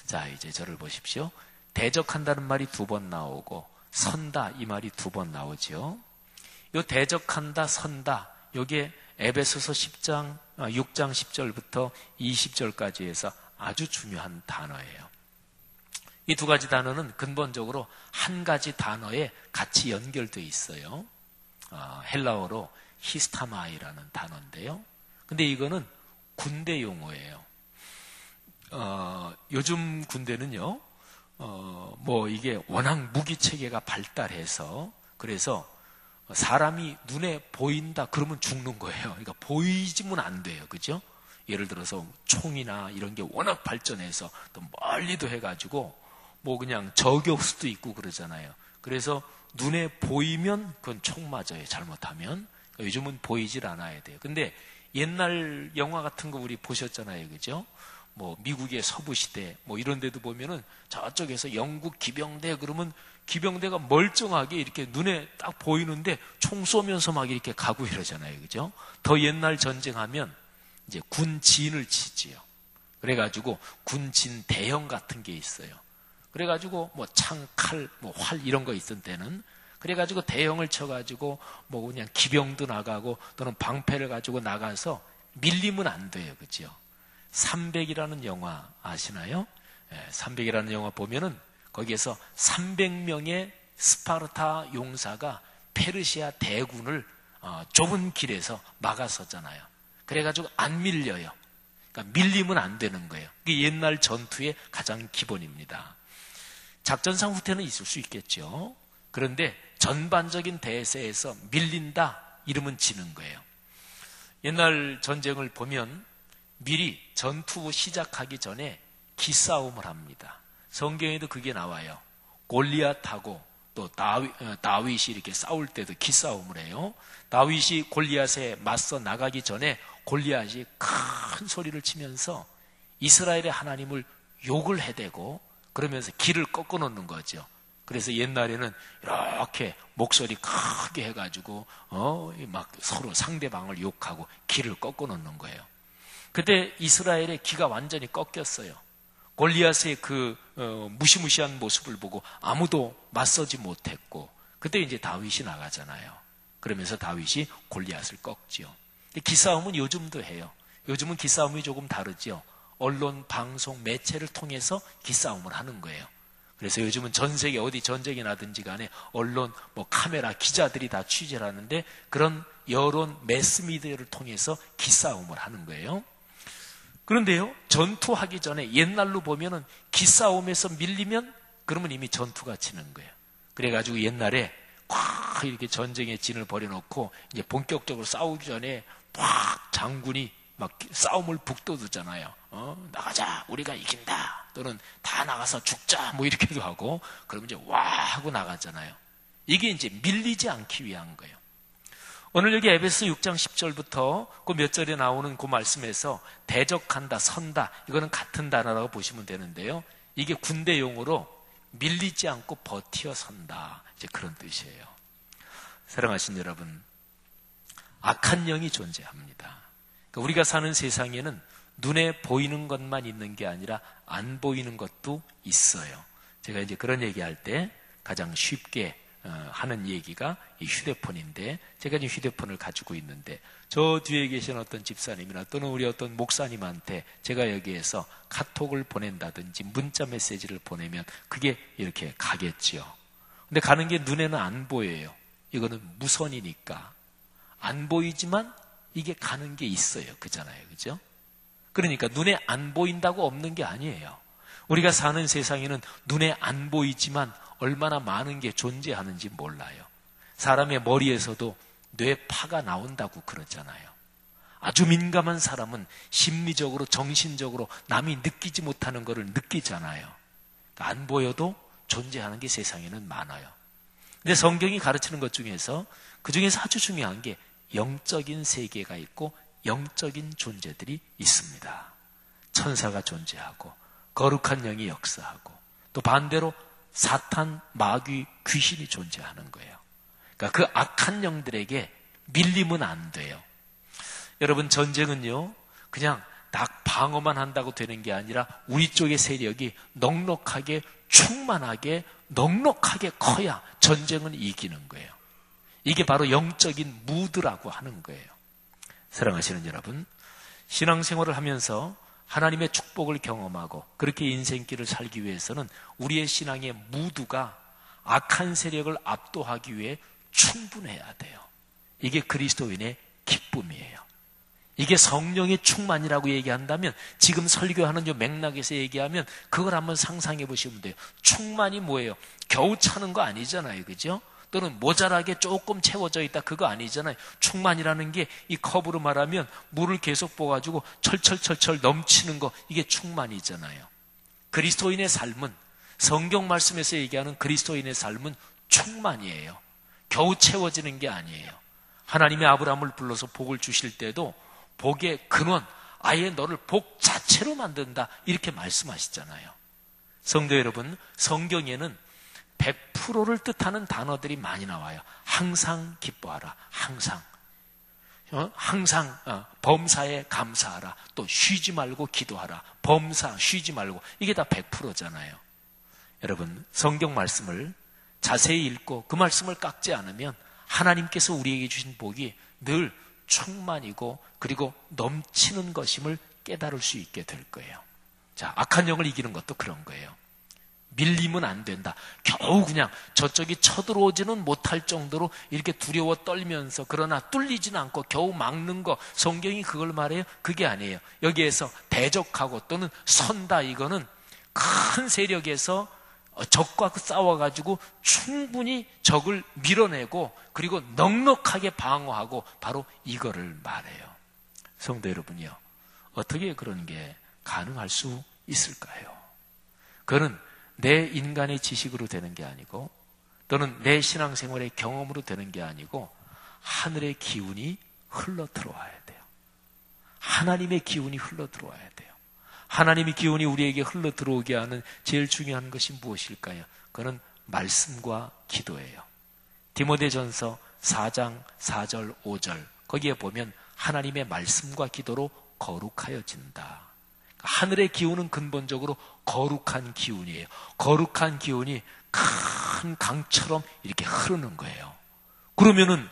[SPEAKER 1] 자, 이제 저를 보십시오. 대적한다는 말이 2번 나오고 선다 이 말이 2번 나오죠. 요 대적한다, 선다, 요게 에베소서 6장 10절부터 20절까지 해서 아주 중요한 단어예요. 이 두 가지 단어는 근본적으로 한 가지 단어에 같이 연결되어 있어요. 헬라어로 히스타마이라는 단어인데요. 근데 이거는 군대 용어예요. 요즘 군대는요, 이게 워낙 무기 체계가 발달해서, 그래서 사람이 눈에 보인다 그러면 죽는 거예요. 그러니까 보이지면 안 돼요. 그죠? 예를 들어서 총이나 이런 게 워낙 발전해서 또 멀리도 해가지고 그냥 저격수도 있고 그러잖아요. 그래서 눈에 보이면 그건 총 맞아요. 잘못하면. 요즘은 보이질 않아야 돼요. 근데 옛날 영화 같은 거 우리 보셨잖아요. 그죠? 미국의 서부시대 이런 데도 보면은 저쪽에서 영국 기병대 그러면 기병대가 멀쩡하게 이렇게 눈에 딱 보이는데 총 쏘면서 막 이렇게 가고 이러잖아요. 그죠? 더 옛날 전쟁하면 이제 군진을 치지요. 그래가지고 군진 대형 같은 게 있어요. 그래가지고 창, 칼, 활 이런 거 있던 때는 그래가지고 대형을 쳐가지고 뭐 그냥 기병도 나가고 또는 방패를 가지고 나가서 밀리면 안 돼요. 그죠? 300이라는 영화 아시나요? 300이라는 영화 보면은 거기에서 300명의 스파르타 용사가 페르시아 대군을 좁은 길에서 막아섰잖아요. 그래가지고 안 밀려요. 그러니까 밀리면 안 되는 거예요. 그게 옛날 전투의 가장 기본입니다. 작전상 후퇴는 있을 수 있겠죠. 그런데 전반적인 대세에서 밀린다 이러면 지는 거예요. 옛날 전쟁을 보면 미리 전투 시작하기 전에 기싸움을 합니다. 성경에도 그게 나와요. 골리앗하고 또 다윗이 이렇게 싸울 때도 기싸움을 해요. 다윗이 골리앗에 맞서 나가기 전에 골리앗이 큰 소리를 치면서 이스라엘의 하나님을 욕을 해대고 그러면서 길을 꺾어 놓는 거죠. 그래서 옛날에는 이렇게 목소리 크게 해가지고 막 서로 상대방을 욕하고 길을 꺾어 놓는 거예요. 그때 이스라엘의 기가 완전히 꺾였어요. 골리앗의 그 무시무시한 모습을 보고 아무도 맞서지 못했고 그때 이제 다윗이 나가잖아요. 그러면서 다윗이 골리앗을 꺾지요. 기싸움은 요즘도 해요. 요즘은 기싸움이 조금 다르죠. 언론, 방송, 매체를 통해서 기싸움을 하는 거예요. 그래서 요즘은 전 세계 어디 전쟁이 나든지 간에 언론, 카메라, 기자들이 다 취재를 하는데 그런 여론, 매스미디어를 통해서 기싸움을 하는 거예요. 그런데요, 전투하기 전에 옛날로 보면은 기싸움에서 밀리면 그러면 이미 전투가 치는 거예요. 그래가지고 옛날에 꽉 이렇게 전쟁의 진을 벌여놓고 이제 본격적으로 싸우기 전에 막 장군이 막 싸움을 북돋우잖아요. 나가자, 우리가 이긴다. 또는 다 나가서 죽자, 뭐 이렇게도 하고, 그러면 이제 와 하고 나가잖아요. 이게 이제 밀리지 않기 위한 거예요. 오늘 여기 에베소 6장 10절부터 그 몇 절에 나오는 그 말씀에서 대적한다, 선다, 이거는 같은 단어라고 보시면 되는데요. 이게 군대 용어로 밀리지 않고 버티어 선다. 이제 그런 뜻이에요. 사랑하신 여러분, 악한 영이 존재합니다. 그러니까 우리가 사는 세상에는 눈에 보이는 것만 있는 게 아니라 안 보이는 것도 있어요. 제가 이제 그런 얘기할 때 가장 쉽게 하는 얘기가 이 휴대폰인데, 제가 지금 휴대폰을 가지고 있는데 저 뒤에 계신 어떤 집사님이나 또는 우리 어떤 목사님한테 제가 여기에서 카톡을 보낸다든지 문자 메시지를 보내면 그게 이렇게 가겠죠. 근데 가는 게 눈에는 안 보여요. 이거는 무선이니까 안 보이지만 이게 가는 게 있어요. 그잖아요. 그죠? 그러니까 눈에 안 보인다고 없는 게 아니에요. 우리가 사는 세상에는 눈에 안 보이지만 얼마나 많은 게 존재하는지 몰라요. 사람의 머리에서도 뇌파가 나온다고 그러잖아요. 아주 민감한 사람은 심리적으로, 정신적으로 남이 느끼지 못하는 것을 느끼잖아요. 안 보여도 존재하는 게 세상에는 많아요. 근데 성경이 가르치는 것 중에서 그 중에서 아주 중요한 게 영적인 세계가 있고 영적인 존재들이 있습니다. 천사가 존재하고 거룩한 영이 역사하고 또 반대로 사탄, 마귀, 귀신이 존재하는 거예요. 그러니까 그 악한 영들에게 밀리면 안 돼요. 여러분, 전쟁은요 그냥 딱 방어만 한다고 되는 게 아니라 우리 쪽의 세력이 넉넉하게, 충만하게, 넉넉하게 커야 전쟁은 이기는 거예요. 이게 바로 영적인 무드라고 하는 거예요. 사랑하시는 여러분, 신앙생활을 하면서 하나님의 축복을 경험하고 그렇게 인생길을 살기 위해서는 우리의 신앙의 무드가 악한 세력을 압도하기 위해 충분해야 돼요. 이게 그리스도인의 기쁨이에요. 이게 성령의 충만이라고 얘기한다면 지금 설교하는 요 맥락에서 얘기하면 그걸 한번 상상해 보시면 돼요. 충만이 뭐예요? 겨우 차는 거 아니잖아요. 그죠? 또는 모자라게 조금 채워져 있다, 그거 아니잖아요. 충만이라는 게 이 컵으로 말하면 물을 계속 부어가지고 철철철철 넘치는 거, 이게 충만이잖아요. 그리스도인의 삶은, 성경 말씀에서 얘기하는 그리스도인의 삶은 충만이에요. 겨우 채워지는 게 아니에요. 하나님이 아브라함을 불러서 복을 주실 때도 복의 근원, 아예 너를 복 자체로 만든다, 이렇게 말씀하시잖아요. 성도 여러분, 성경에는 100%를 뜻하는 단어들이 많이 나와요. 항상 기뻐하라. 항상. 항상 범사에 감사하라. 또 쉬지 말고 기도하라. 범사, 쉬지 말고. 이게 다 100%잖아요. 여러분, 성경 말씀을 자세히 읽고 그 말씀을 깎지 않으면 하나님께서 우리에게 주신 복이 늘 충만이고 그리고 넘치는 것임을 깨달을 수 있게 될 거예요. 자, 악한 영을 이기는 것도 그런 거예요. 밀리면 안 된다. 겨우 그냥 저쪽이 쳐들어오지는 못할 정도로 이렇게 두려워 떨면서 그러나 뚫리지는 않고 겨우 막는 거, 성경이 그걸 말해요? 그게 아니에요. 여기에서 대적하고 또는 선다, 이거는 큰 세력에서 적과 싸워가지고 충분히 적을 밀어내고 그리고 넉넉하게 방어하고 바로 이거를 말해요. 성도 여러분이요, 어떻게 그런 게 가능할 수 있을까요? 그거는 내 인간의 지식으로 되는 게 아니고 또는 내 신앙생활의 경험으로 되는 게 아니고 하늘의 기운이 흘러 들어와야 돼요. 하나님의 기운이 흘러 들어와야 돼요. 하나님의 기운이 우리에게 흘러 들어오게 하는 제일 중요한 것이 무엇일까요? 그건 말씀과 기도예요. 디모데전서 4장 4절 5절 거기에 보면 하나님의 말씀과 기도로 거룩하여진다. 하늘의 기운은 근본적으로 거룩한 기운이에요. 거룩한 기운이 큰 강처럼 이렇게 흐르는 거예요. 그러면은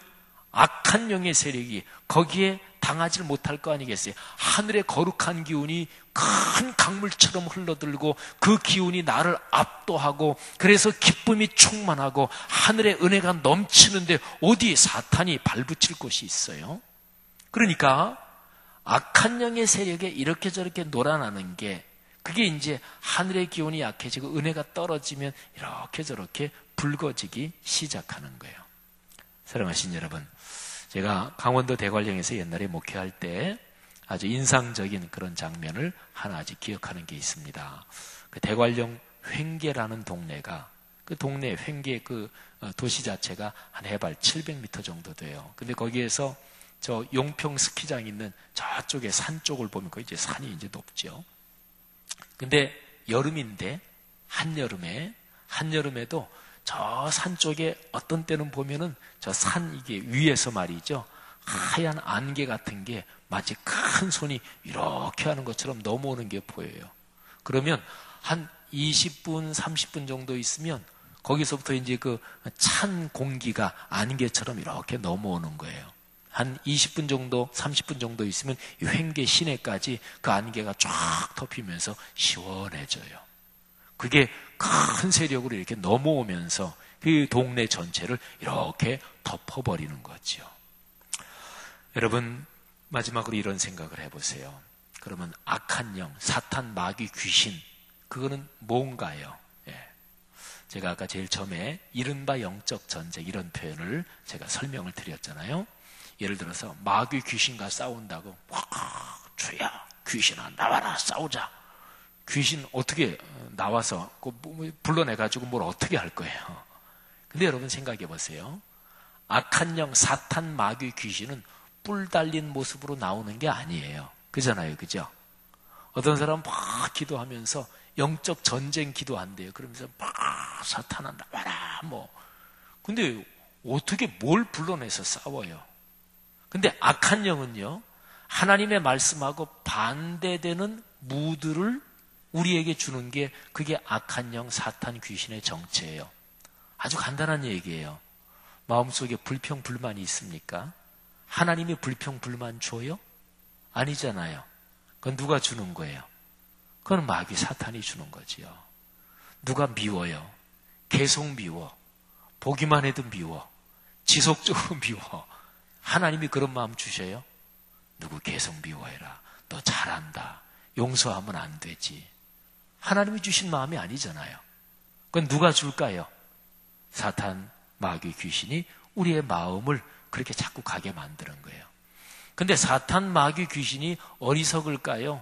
[SPEAKER 1] 악한 영의 세력이 거기에 당하지 못할 거 아니겠어요? 하늘의 거룩한 기운이 큰 강물처럼 흘러들고 그 기운이 나를 압도하고 그래서 기쁨이 충만하고 하늘의 은혜가 넘치는데 어디에 사탄이 발붙일 곳이 있어요? 그러니까 악한 영의 세력에 이렇게 저렇게 놀아나는 게 그게 이제 하늘의 기운이 약해지고 은혜가 떨어지면 이렇게 저렇게 붉어지기 시작하는 거예요. 사랑하신 여러분, 제가 강원도 대관령에서 옛날에 목회할 때 아주 인상적인 그런 장면을 하나 아직 기억하는 게 있습니다. 그 대관령 횡계라는 동네가 그 동네 횡계 그 도시 자체가 한 해발 700m 정도 돼요. 근데 거기에서 저 용평 스키장 있는 저쪽에 산 쪽을 보면 그 이제 산이 이제 높죠. 근데 여름인데 한여름에도 저 산 쪽에 어떤 때는 보면은 저 산 이게 위에서 말이죠. 하얀 안개 같은 게 마치 큰 손이 이렇게 하는 것처럼 넘어오는 게 보여요. 그러면 한 20분, 30분 정도 있으면 거기서부터 이제 그 찬 공기가 안개처럼 이렇게 넘어오는 거예요. 한 20분 정도, 30분 정도 있으면 이 횡계 시내까지 그 안개가 쫙 덮이면서 시원해져요. 그게 큰 세력으로 이렇게 넘어오면서 그 동네 전체를 이렇게 덮어버리는 거죠. 여러분, 마지막으로 이런 생각을 해보세요. 그러면 악한 영, 사탄, 마귀, 귀신, 그거는 뭔가요? 예. 제가 아까 제일 처음에 이른바 영적 전쟁 이런 표현을 제가 설명을 드렸잖아요. 예를 들어서 마귀 귀신과 싸운다고 주야 귀신아 나와라 싸우자. 귀신 어떻게 나와서 불러내가지고 뭘 어떻게 할 거예요. 근데 여러분 생각해 보세요. 악한 영 사탄 마귀 귀신은 뿔 달린 모습으로 나오는 게 아니에요. 그잖아요, 그죠? 어떤 사람은 막 기도하면서 영적 전쟁 기도한대요. 그러면서 막 사탄아 나와라 뭐. 근데 어떻게 뭘 불러내서 싸워요? 근데 악한 영은요, 하나님의 말씀하고 반대되는 무드를 우리에게 주는 게 그게 악한 영, 사탄, 귀신의 정체예요. 아주 간단한 얘기예요. 마음속에 불평, 불만이 있습니까? 하나님이 불평, 불만 줘요? 아니잖아요. 그건 누가 주는 거예요? 그건 마귀, 사탄이 주는 거지요. 누가 미워요? 계속 미워. 보기만 해도 미워. 지속적으로 미워. 하나님이 그런 마음 주셔요? 누구 계속 미워해라. 너 잘한다. 용서하면 안 되지. 하나님이 주신 마음이 아니잖아요. 그건 누가 줄까요? 사탄, 마귀, 귀신이 우리의 마음을 그렇게 자꾸 가게 만드는 거예요. 근데 사탄, 마귀, 귀신이 어리석을까요?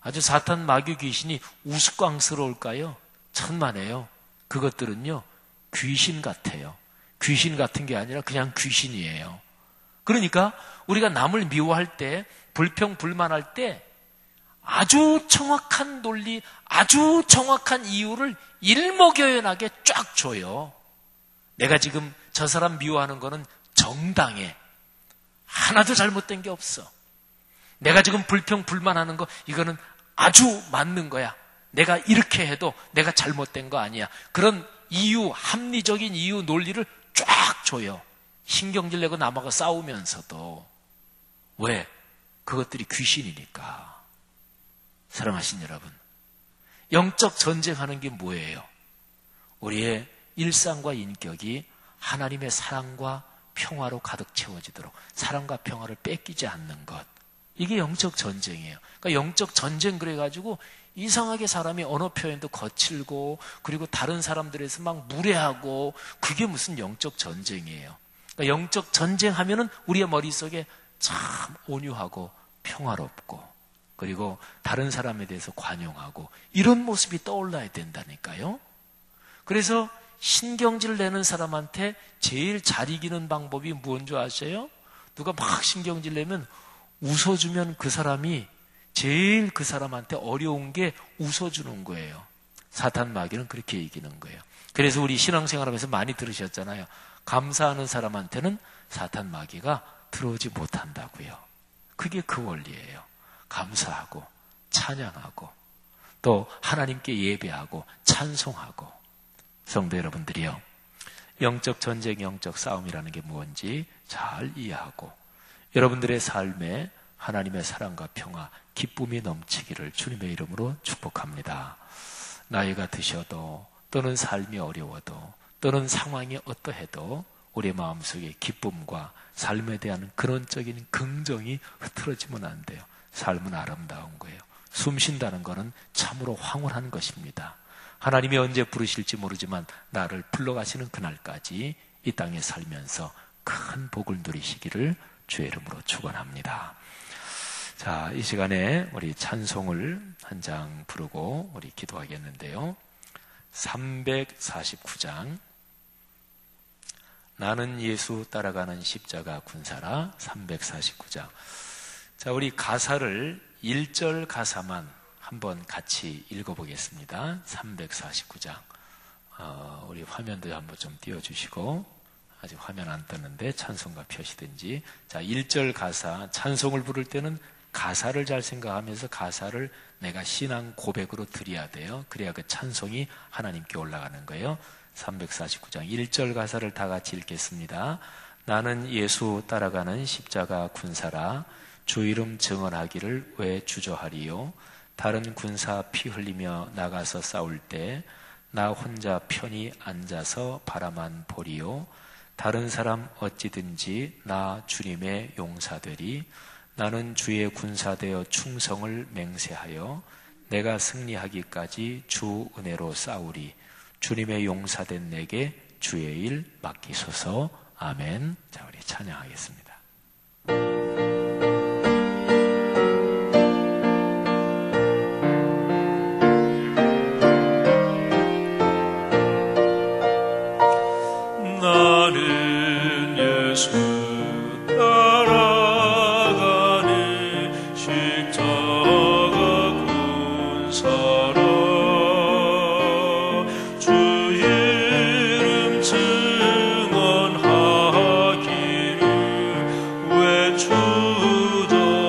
[SPEAKER 1] 아주 사탄, 마귀, 귀신이 우스꽝스러울까요? 천만에요. 그것들은요, 귀신 같아요. 귀신 같은 게 아니라 그냥 귀신이에요. 그러니까 우리가 남을 미워할 때, 불평, 불만할 때 아주 정확한 논리, 아주 정확한 이유를 일목요연하게 쫙 줘요. 내가 지금 저 사람 미워하는 거는 정당해. 하나도 잘못된 게 없어. 내가 지금 불평, 불만하는 거 이거는 아주 맞는 거야. 내가 이렇게 해도 내가 잘못된 거 아니야. 그런 이유, 합리적인 이유, 논리를 쫙 줘요. 신경질 내고 남하고 싸우면서도. 왜? 그것들이 귀신이니까. 사랑하신 여러분, 영적 전쟁하는 게 뭐예요? 우리의 일상과 인격이 하나님의 사랑과 평화로 가득 채워지도록 사랑과 평화를 뺏기지 않는 것, 이게 영적 전쟁이에요. 그러니까 영적 전쟁 그래가지고 이상하게 사람이 언어 표현도 거칠고 그리고 다른 사람들에서 막 무례하고, 그게 무슨 영적 전쟁이에요. 그러니까 영적 전쟁하면은 우리의 머릿속에 참 온유하고 평화롭고 그리고 다른 사람에 대해서 관용하고 이런 모습이 떠올라야 된다니까요. 그래서 신경질 내는 사람한테 제일 잘 이기는 방법이 뭔 줄 아세요? 누가 막 신경질 내면 웃어주면 그 사람이 제일 그 사람한테 어려운 게 웃어주는 거예요. 사탄 마귀는 그렇게 이기는 거예요. 그래서 우리 신앙생활하면서 많이 들으셨잖아요. 감사하는 사람한테는 사탄 마귀가 들어오지 못한다고요. 그게 그 원리예요. 감사하고 찬양하고 또 하나님께 예배하고 찬송하고. 성도 여러분들이요, 영적 전쟁, 영적 싸움이라는 게 뭔지 잘 이해하고 여러분들의 삶에 하나님의 사랑과 평화, 기쁨이 넘치기를 주님의 이름으로 축복합니다. 나이가 드셔도 또는 삶이 어려워도 또는 상황이 어떠해도 우리의 마음속에 기쁨과 삶에 대한 근원적인 긍정이 흐트러지면 안 돼요. 삶은 아름다운 거예요. 숨 쉰다는 것은 참으로 황홀한 것입니다. 하나님이 언제 부르실지 모르지만 나를 불러가시는 그날까지 이 땅에 살면서 큰 복을 누리시기를 주의 이름으로 축원합니다. 자, 이 시간에 우리 찬송을 한 장 부르고 우리 기도하겠는데요. 349장 나는 예수 따라가는 십자가 군사라. 349장. 자, 우리 가사를 1절 가사만 한번 같이 읽어보겠습니다. 349장. 우리 화면도 한번 좀 띄워주시고, 아직 화면 안 떴는데 찬송가 펴시든지. 자, 1절 가사, 찬송을 부를 때는 가사를 잘 생각하면서 가사를 내가 신앙 고백으로 드려야 돼요. 그래야 그 찬송이 하나님께 올라가는 거예요. 349장 1절 가사를 다 같이 읽겠습니다. 나는 예수 따라가는 십자가 군사라. 주 이름 증언하기를 왜 주저하리요. 다른 군사 피 흘리며 나가서 싸울 때 나 혼자 편히 앉아서 바라만 보리요. 다른 사람 어찌든지 나 주님의 용사되리. 나는 주의 군사되어 충성을 맹세하여 내가 승리하기까지 주 은혜로 싸우리. 주님의 용사된 내게 주의 일 맡기소서. 아멘. 자, 우리 찬양하겠습니다.
[SPEAKER 6] 나는 예수 따라가는 십자가 군사라.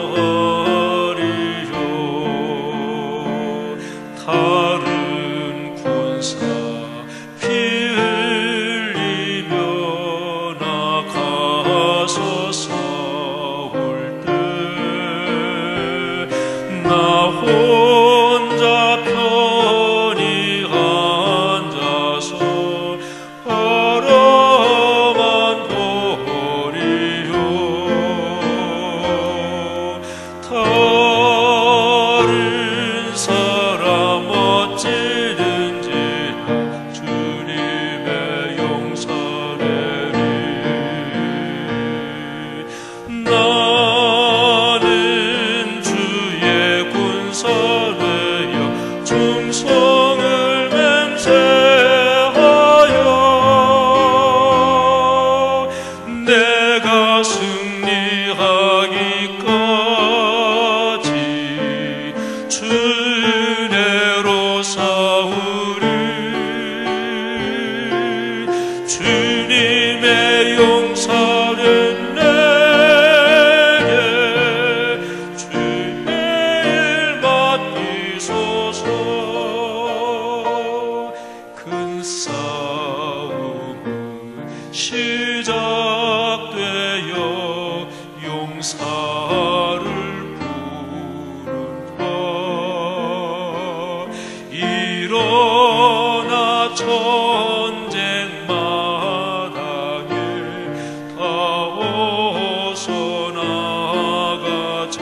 [SPEAKER 6] 주 이름 증언하기를 왜 주저하리요. 다른 군사 피 흘리며 나가서 싸울 때 나 혼자 편히 앉아서 바라만 보리요. 다른 사람 어찌든지 나 주님의 용사되리. 나는 주의 군사되어 충성을 맹세하여 내가 승리하기까지 주 은혜로 싸우리. 주님의 용사된 내게 주의 일 맡기소서. 큰 싸움 시작되어 용사를 부른다. 일어나 전쟁 마당에 다 어서 나가자.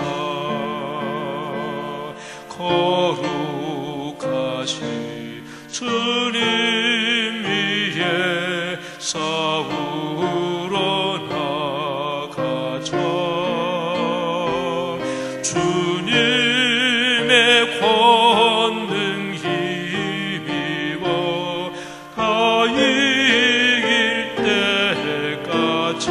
[SPEAKER 6] 거룩하신 주님 위에 싸우러 나가자. 주님의 권능 힘입어 다 이길 때까지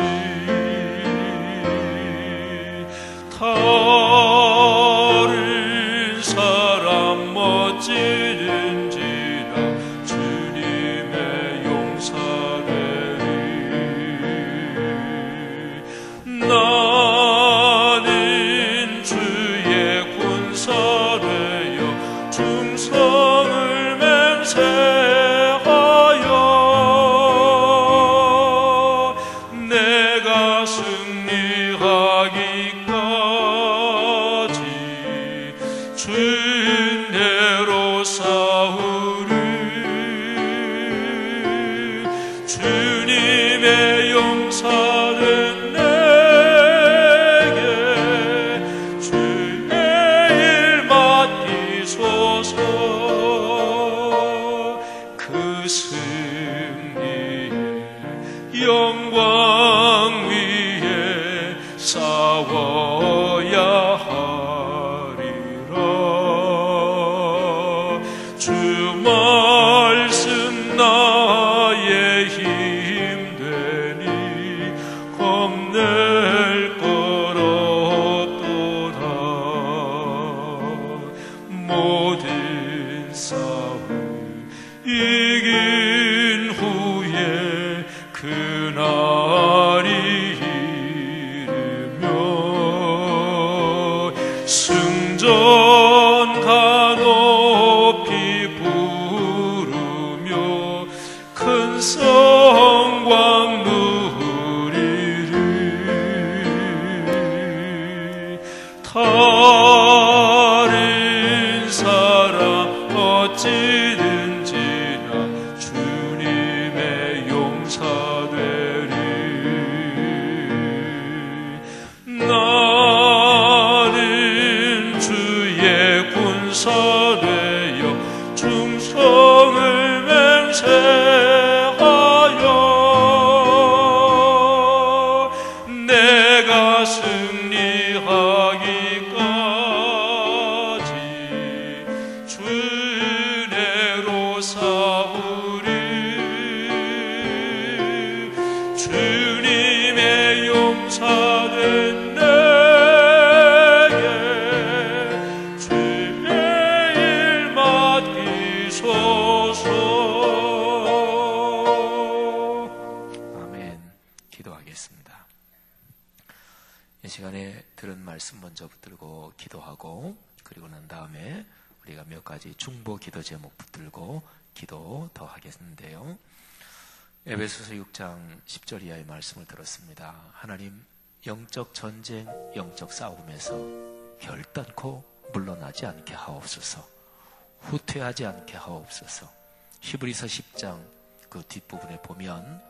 [SPEAKER 6] 다른 사람 멋지는지라 주님의 용사되리. 나는 주의 군사되어 충성을 맹세하여 내가 승리하기까지 주대로 싸우리. 주님의 용사는 내게 주의 일 맡기소서. 그 승리의 영광 위에 싸워야 하리라. 주 말씀 나의 힘되니 겁낼 것 없도다. 모든 싸움 이긴 후에 그날이 이르며 승전가 높이 부르며 큰 성광 누리리. 다른 사람 어찌든지나 주님의 용사되리. 나는 주의 군사되어 충성을 맹세하여 내가 승리하기까지 주대로 싸우리. 주님의 용사된 내게 주의 일 맡기소서.
[SPEAKER 1] 아멘. 기도하겠습니다. 이 시간에 들은 말씀 먼저 붙들고 기도하고, 그리고 난 다음에 우리가 몇 가지 중보 기도 제목 붙들고 기도 더 하겠는데요. 에베소서 6장 10절 이하의 말씀을 들었습니다. 하나님, 영적 전쟁, 영적 싸움에서 결단코 물러나지 않게 하옵소서. 후퇴하지 않게 하옵소서. 히브리서 10장 그 뒷부분에 보면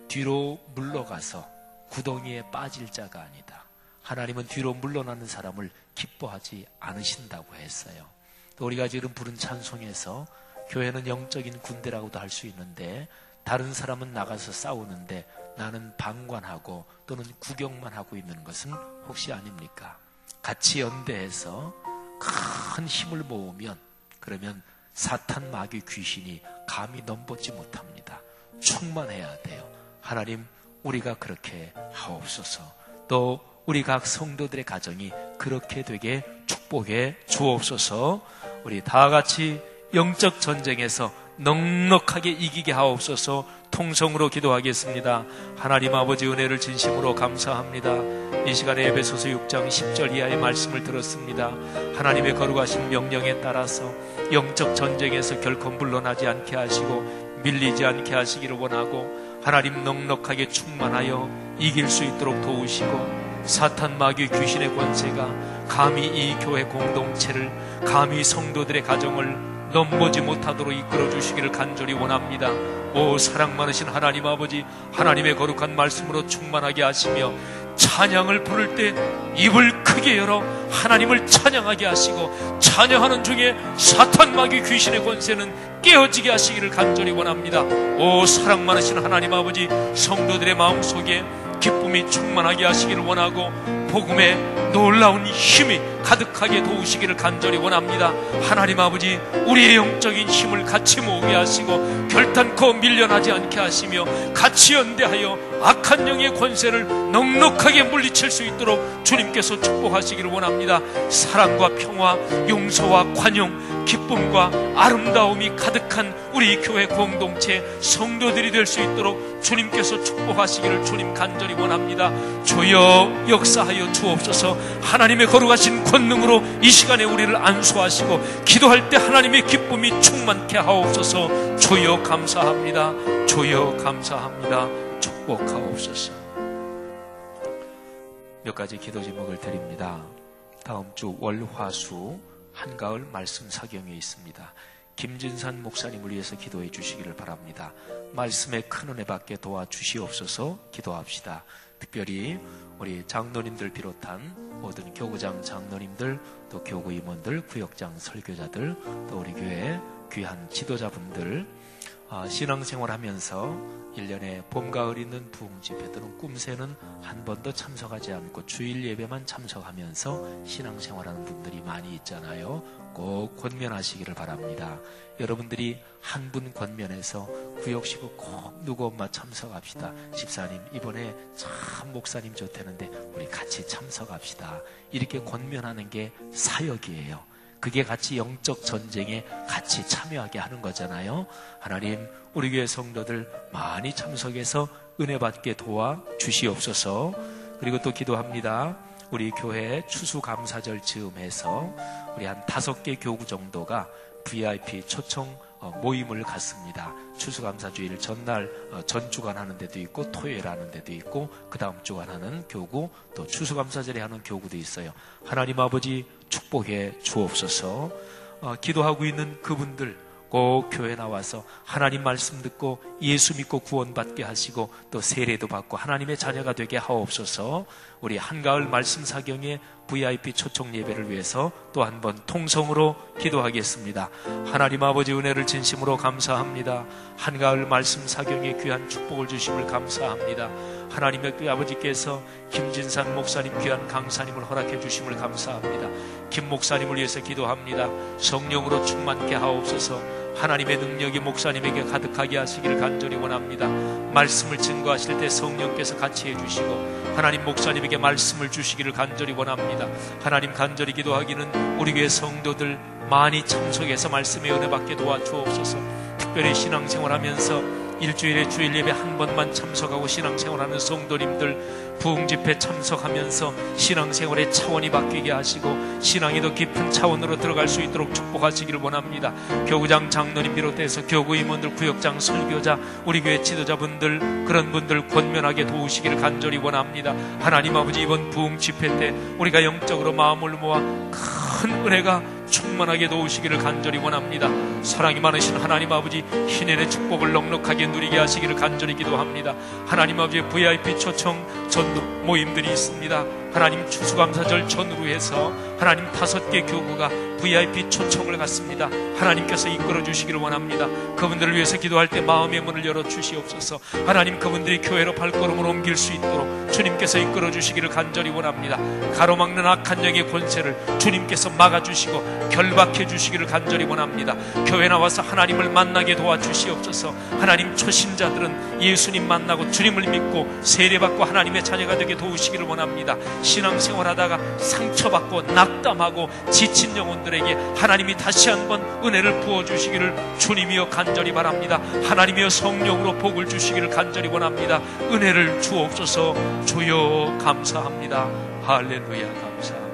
[SPEAKER 1] 뒤로 물러가서 구덩이에 빠질 자가 아니다. 하나님은 뒤로 물러나는 사람을 기뻐하지 않으신다고 했어요. 또 우리가 지금 부른 찬송에서 교회는 영적인 군대라고도 할 수 있는데, 다른 사람은 나가서 싸우는데 나는 방관하고 또는 구경만 하고 있는 것은 혹시 아닙니까? 같이 연대해서 큰 힘을 모으면, 그러면 사탄 마귀 귀신이 감히 넘보지 못합니다. 충만해야 돼요. 하나님, 우리가 그렇게 하옵소서. 또 우리 각 성도들의 가정이 그렇게 되게 축복해 주옵소서. 우리 다 같이 영적 전쟁에서 넉넉하게 이기게 하옵소서. 통성으로 기도하겠습니다. 하나님 아버지, 은혜를 진심으로 감사합니다. 이 시간에 에베소서 6장 10절 이하의 말씀을 들었습니다. 하나님의 거룩하신 명령에 따라서 영적 전쟁에서 결코 물러나지 않게 하시고 밀리지 않게 하시기를 원하고, 하나님 넉넉하게 충만하여 이길 수 있도록 도우시고, 사탄 마귀 귀신의 권세가 감히 이 교회 공동체를, 감히 성도들의 가정을 넘보지 못하도록 이끌어 주시기를 간절히 원합니다. 오 사랑 많으신 하나님 아버지, 하나님의 거룩한 말씀으로 충만하게 하시며, 찬양을 부를 때 입을 크게 열어 하나님을 찬양하게 하시고, 찬양하는 중에 사탄 마귀 귀신의 권세는 깨어지게 하시기를 간절히 원합니다. 오 사랑 많으신 하나님 아버지, 성도들의 마음속에 기쁨이 충만하게 하시기를 원하고, 복음의 놀라운 힘이 가득하게 도우시기를 간절히 원합니다. 하나님 아버지, 우리의 영적인 힘을 같이 모으게 하시고, 결단코 밀려나지 않게 하시며, 같이 연대하여 악한 영의 권세를 넉넉하게 물리칠 수 있도록 주님께서 축복하시기를 원합니다. 사랑과 평화, 용서와 관용, 기쁨과 아름다움이 가득한 우리 교회 공동체 성도들이 될 수 있도록 주님께서 축복하시기를 주님 간절히 원합니다. 주여 역사하여 주옵소서. 하나님의 거룩하신 권능으로 이 시간에 우리를 안수하시고, 기도할 때 하나님의 기쁨이 충만케 하옵소서. 주여 감사합니다. 주여 감사합니다. 축복하옵소서. 몇 가지 기도 제목을 드립니다. 다음 주 월화수 한가을 말씀 사경에 있습니다. 김진산 목사님을 위해서 기도해 주시기를 바랍니다. 말씀의 큰 은혜 받게 도와주시옵소서. 기도합시다. 특별히 우리 장로님들 비롯한 모든 교구장 장로님들, 또 교구 임원들, 구역장 설교자들, 또 우리 교회 귀한 지도자분들, 신앙생활 하면서 1년에 봄, 가을 있는 부흥집회 또는 꿈새는 한 번도 참석하지 않고 주일 예배만 참석하면서 신앙생활하는 분들이 많이 있잖아요. 꼭 권면하시기를 바랍니다. 여러분들이 한 분 권면해서 구역식구 꼭 누구 엄마 참석합시다. 집사님 이번에 참 목사님 좋다는데 우리 같이 참석합시다. 이렇게 권면하는 게 사역이에요. 그게 같이 영적 전쟁에 같이 참여하게 하는 거잖아요. 하나님, 우리 교회 성도들 많이 참석해서 은혜 받게 도와 주시옵소서. 그리고 또 기도합니다. 우리 교회 추수감사절 즈음해서 우리 한 5개 교구 정도가 VIP 초청 모임을 갖습니다. 추수감사주일 전날 전주간 하는 데도 있고, 토요일 하는 데도 있고, 그 다음 주간 하는 교구, 또 추수감사절에 하는 교구도 있어요. 하나님 아버지 축복해 주옵소서. 기도하고 있는 그분들 꼭 교회 나와서 하나님 말씀 듣고 예수 믿고 구원받게 하시고, 또 세례도 받고 하나님의 자녀가 되게 하옵소서. 우리 한가을 말씀 사경의 VIP 초청 예배를 위해서 또 한 번 통성으로 기도하겠습니다. 하나님 아버지 은혜를 진심으로 감사합니다. 한가을 말씀 사경의 귀한 축복을 주심을 감사합니다. 하나님의 아버지께서 김진산 목사님 귀한 강사님을 허락해 주심을 감사합니다. 김 목사님을 위해서 기도합니다. 성령으로 충만케 하옵소서. 하나님의 능력이 목사님에게 가득하게 하시기를 간절히 원합니다. 말씀을 증거하실 때 성령께서 같이 해주시고, 하나님 목사님에게 말씀을 주시기를 간절히 원합니다. 하나님 간절히 기도하기는 우리 교회 성도들 많이 참석해서 말씀의 은혜 받게 도와주옵소서. 특별히 신앙생활하면서 일주일에 주일 예배 한 번만 참석하고 신앙생활하는 성도님들, 부흥집회 참석하면서 신앙생활의 차원이 바뀌게 하시고 신앙이 더 깊은 차원으로 들어갈 수 있도록 축복하시기를 원합니다. 교구장 장로님 비롯해서 교구 임원들, 구역장 설교자, 우리 교회 지도자분들, 그런 분들 권면하게 도우시기를 간절히 원합니다. 하나님 아버지, 이번 부흥집회 때 우리가 영적으로 마음을 모아 큰 은혜가 충만하게 도우시기를 간절히 원합니다. 사랑이 많으신 하나님 아버지, 신인의 축복을 넉넉하게 누리게 하시기를 간절히 기도합니다. 하나님 아버지, VIP 초청 전도 모임들이 있습니다. 하나님 추수감사절 전후로 해서 하나님 5개 교구가 VIP 초청을 갖습니다. 하나님께서 이끌어 주시기를 원합니다. 그분들을 위해서 기도할 때 마음의 문을 열어 주시옵소서. 하나님, 그분들이 교회로 발걸음을 옮길 수 있도록 주님께서 이끌어 주시기를 간절히 원합니다. 가로막는 악한 영의 권세를 주님께서 막아주시고 결박해 주시기를 간절히 원합니다. 교회 나와서 하나님을 만나게 도와주시옵소서. 하나님, 초신자들은 예수님 만나고 주님을 믿고 세례받고 하나님의 자녀가 되게 도우시기를 원합니다. 신앙생활하다가 상처받고 낙담하고 지친 영혼들에게 하나님이 다시 한번 은혜를 부어주시기를 주님이여 간절히 바랍니다. 하나님이여 성령으로 복을 주시기를 간절히 원합니다. 은혜를 주옵소서. 주여 감사합니다. 할렐루야 감사합니다.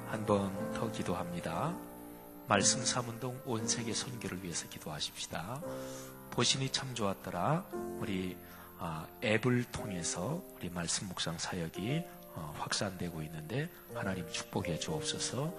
[SPEAKER 1] 한 번 더 기도합니다. 말씀 3운동 온 세계 선교를 위해서 기도하십시다. 보신이 참 좋았더라. 우리 앱을 통해서 우리 말씀 묵상 사역이 확산되고 있는데 하나님 축복해 주옵소서.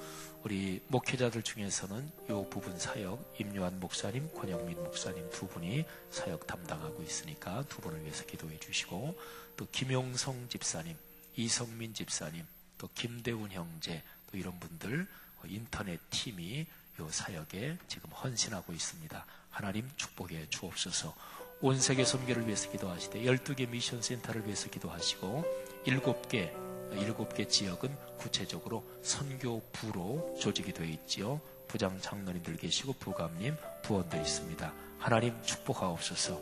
[SPEAKER 1] 우리 목회자들 중에서는 이 부분 사역 임요한 목사님, 권영민 목사님 두 분이 사역 담당하고 있으니까 두 분을 위해서 기도해 주시고, 또 김용성 집사님, 이성민 집사님, 또 김대훈 형제, 또 이런 분들 인터넷 팀이 이 사역에 지금 헌신하고 있습니다. 하나님 축복해 주옵소서. 온 세계 선교를 위해서 기도하시되 12개 미션 센터를 위해서 기도하시고 7개 지역은 구체적으로 선교부로 조직이 되어 있지요. 부장 장로님들 계시고 부감님, 부원들 있습니다. 하나님 축복하옵소서.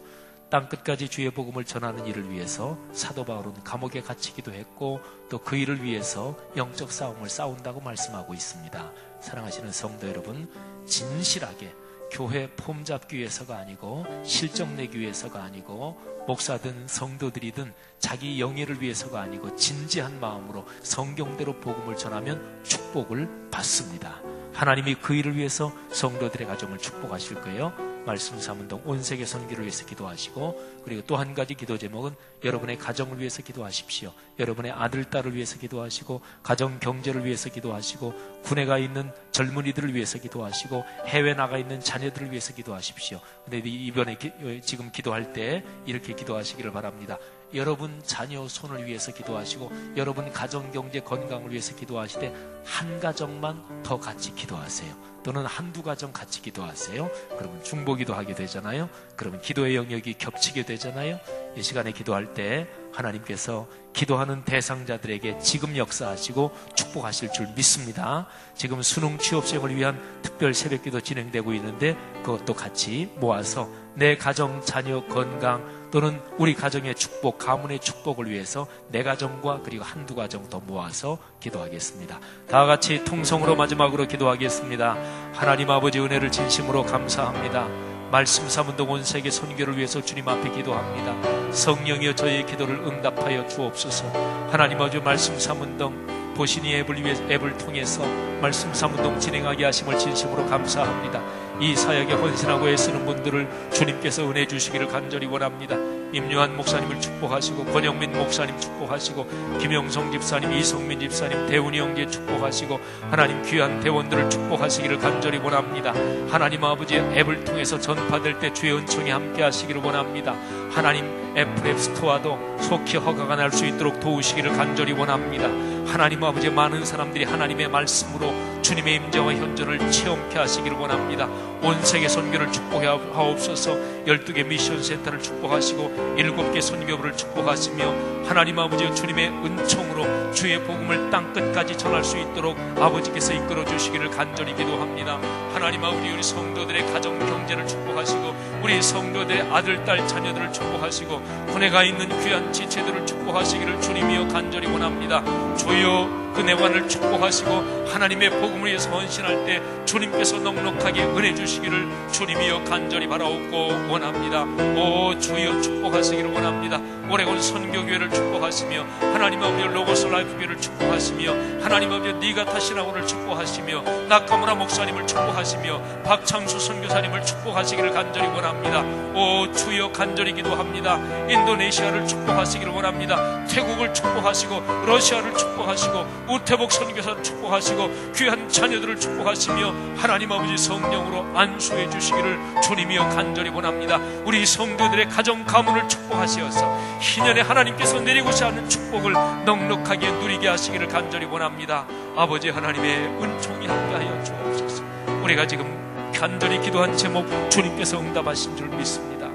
[SPEAKER 1] 땅끝까지 주의 복음을 전하는 일을 위해서 사도 바울은 감옥에 갇히기도 했고 또 그 일을 위해서 영적 싸움을 싸운다고 말씀하고 있습니다. 사랑하시는 성도 여러분, 진실하게 교회 폼 잡기 위해서가 아니고 실적 내기 위해서가 아니고 목사든 성도들이든 자기 영예를 위해서가 아니고 진지한 마음으로 성경대로 복음을 전하면 축복을 받습니다. 하나님이 그 일을 위해서 성도들의 가정을 축복하실 거예요. 말씀 사문동 온 세계 선교를 위해서 기도하시고, 그리고 또 한 가지 기도 제목은 여러분의 가정을 위해서 기도하십시오. 여러분의 아들, 딸을 위해서 기도하시고, 가정 경제를 위해서 기도하시고, 군에 가 있는 젊은이들을 위해서 기도하시고, 해외 나가 있는 자녀들을 위해서 기도하십시오. 근데 이번에 지금 기도할 때 이렇게 기도하시기를 바랍니다. 여러분 자녀 손을 위해서 기도하시고 여러분 가정 경제 건강을 위해서 기도하시되 한 가정만 더 같이 기도하세요. 또는 한두 가정 같이 기도하세요. 그러면 중보기도 하게 되잖아요. 그러면 기도의 영역이 겹치게 되잖아요. 이 시간에 기도할 때 하나님께서 기도하는 대상자들에게 지금 역사하시고 축복하실 줄 믿습니다. 지금 수능 취업시험을 위한 특별 새벽기도 진행되고 있는데 그것도 같이 모아서 내 가정, 자녀, 건강 또는 우리 가정의 축복, 가문의 축복을 위해서 내 가정과 그리고 한두 가정 더 모아서 기도하겠습니다. 다 같이 통성으로 마지막으로 기도하겠습니다. 하나님 아버지 은혜를 진심으로 감사합니다. 말씀 사문동 온 세계 선교를 위해서 주님 앞에 기도합니다. 성령이여 저희의 기도를 응답하여 주옵소서. 하나님 아버지 말씀 사문동 보신이 앱을 통해서 말씀 사문동 진행하게 하심을 진심으로 감사합니다. 이 사역에 헌신하고 애쓰는 분들을 주님께서 은혜 주시기를 간절히 원합니다. 임요한 목사님을 축복하시고 권영민 목사님 축복하시고 김영성 집사님, 이성민 집사님, 대훈이 형제 축복하시고 하나님 귀한 대원들을 축복하시기를 간절히 원합니다. 하나님 아버지 앱을 통해서 전파될 때 주의 은총이 함께 하시기를 원합니다. 하나님 애플 스토어도 속히 허가가 날 수 있도록 도우시기를 간절히 원합니다. 하나님 아버지 많은 사람들이 하나님의 말씀으로 주님의 임재와 현존을 체험케 하시기를 원합니다. 온 세계 선교를 축복하옵소서. 12개 미션 센터를 축복하시고 7개 선교부를 축복하시며 하나님 아버지 주님의 은총으로 주의 복음을 땅끝까지 전할 수 있도록 아버지께서 이끌어 주시기를 간절히 기도합니다. 하나님 아버지 우리 성도들의 가정 경제를 축복하시고 우리 성도들의 아들, 딸, 자녀들을 축복하시고 군에 가 있는 귀한 지체들을 축복하시기를 주님이여 간절히 원합니다. 주여 그 내관을 축복하시고 하나님의 복음을 위해서 헌신할 때 주님께서 넉넉하게 은혜 주시기를 주님이여 간절히 바라옵고 원합니다. 오 주여 축복하시기를 원합니다. 오레곤 선교교회를 축복하시며 하나님 아버지 로고스 라이프교회를 축복하시며 하나님 아버지 니가타 신학원을 축복하시며 나카무라 목사님을 축복하시며 박창수 선교사님을 축복하시기를 간절히 원합니다. 오 주여 간절히 기도합니다. 인도네시아를 축복하시기를 원합니다. 태국을 축복하시고 러시아를 축복하시고 우태복 선교사를 축복하시고 귀한 자녀들을 축복하시며 하나님 아버지 성령으로 안수해 주시기를 주님이여 간절히 원합니다. 우리 성도들의 가정 가문을 축복하시어서 희년에 하나님께서 내리고자 하는 축복을 넉넉하게 누리게 하시기를 간절히 원합니다. 아버지 하나님의 은총이 함께하여 주옵소서. 우리가 지금 간절히 기도한 제목 주님께서 응답하신 줄 믿습니다.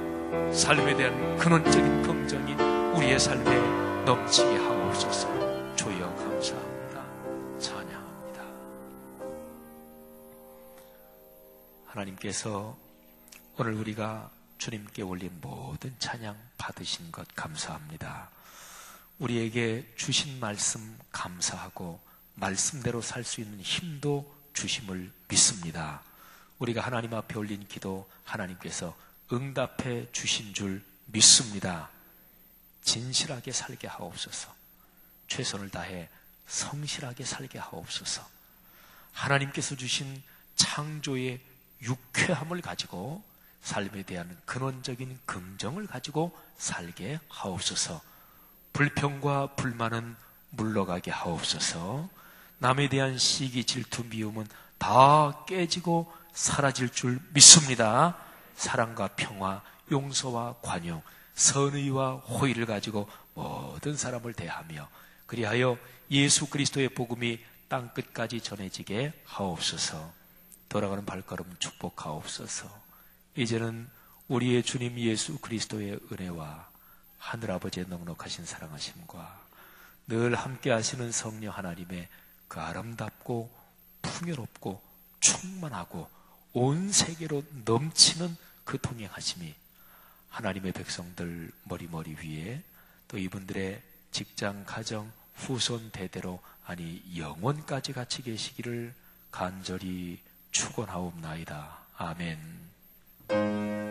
[SPEAKER 1] 삶에 대한 근원적인 긍정이 우리의 삶에 넘치게 하옵소서. 주여 감사합니다. 찬양합니다. 하나님께서 오늘 우리가 주님께 올린 모든 찬양 받으신 것 감사합니다. 우리에게 주신 말씀 감사하고 말씀대로 살 수 있는 힘도 주심을 믿습니다. 우리가 하나님 앞에 올린 기도 하나님께서 응답해 주신 줄 믿습니다. 진실하게 살게 하옵소서. 최선을 다해 성실하게 살게 하옵소서. 하나님께서 주신 창조의 유쾌함을 가지고 삶에 대한 근원적인 긍정을 가지고 살게 하옵소서. 불평과 불만은 물러가게 하옵소서. 남에 대한 시기, 질투, 미움은 다 깨지고 사라질 줄 믿습니다. 사랑과 평화, 용서와 관용, 선의와 호의를 가지고 모든 사람을 대하며 그리하여 예수 그리스도의 복음이 땅끝까지 전해지게 하옵소서. 돌아가는 발걸음 축복하옵소서. 이제는 우리의 주님 예수 그리스도의 은혜와 하늘아버지의 넉넉하신 사랑하심과 늘 함께 하시는 성령 하나님의 그 아름답고 풍요롭고 충만하고 온 세계로 넘치는 그 동행하심이 하나님의 백성들 머리머리 위에 또 이분들의 직장, 가정, 후손 대대로 아니 영원까지 같이 계시기를 간절히 축원하옵나이다. 아멘.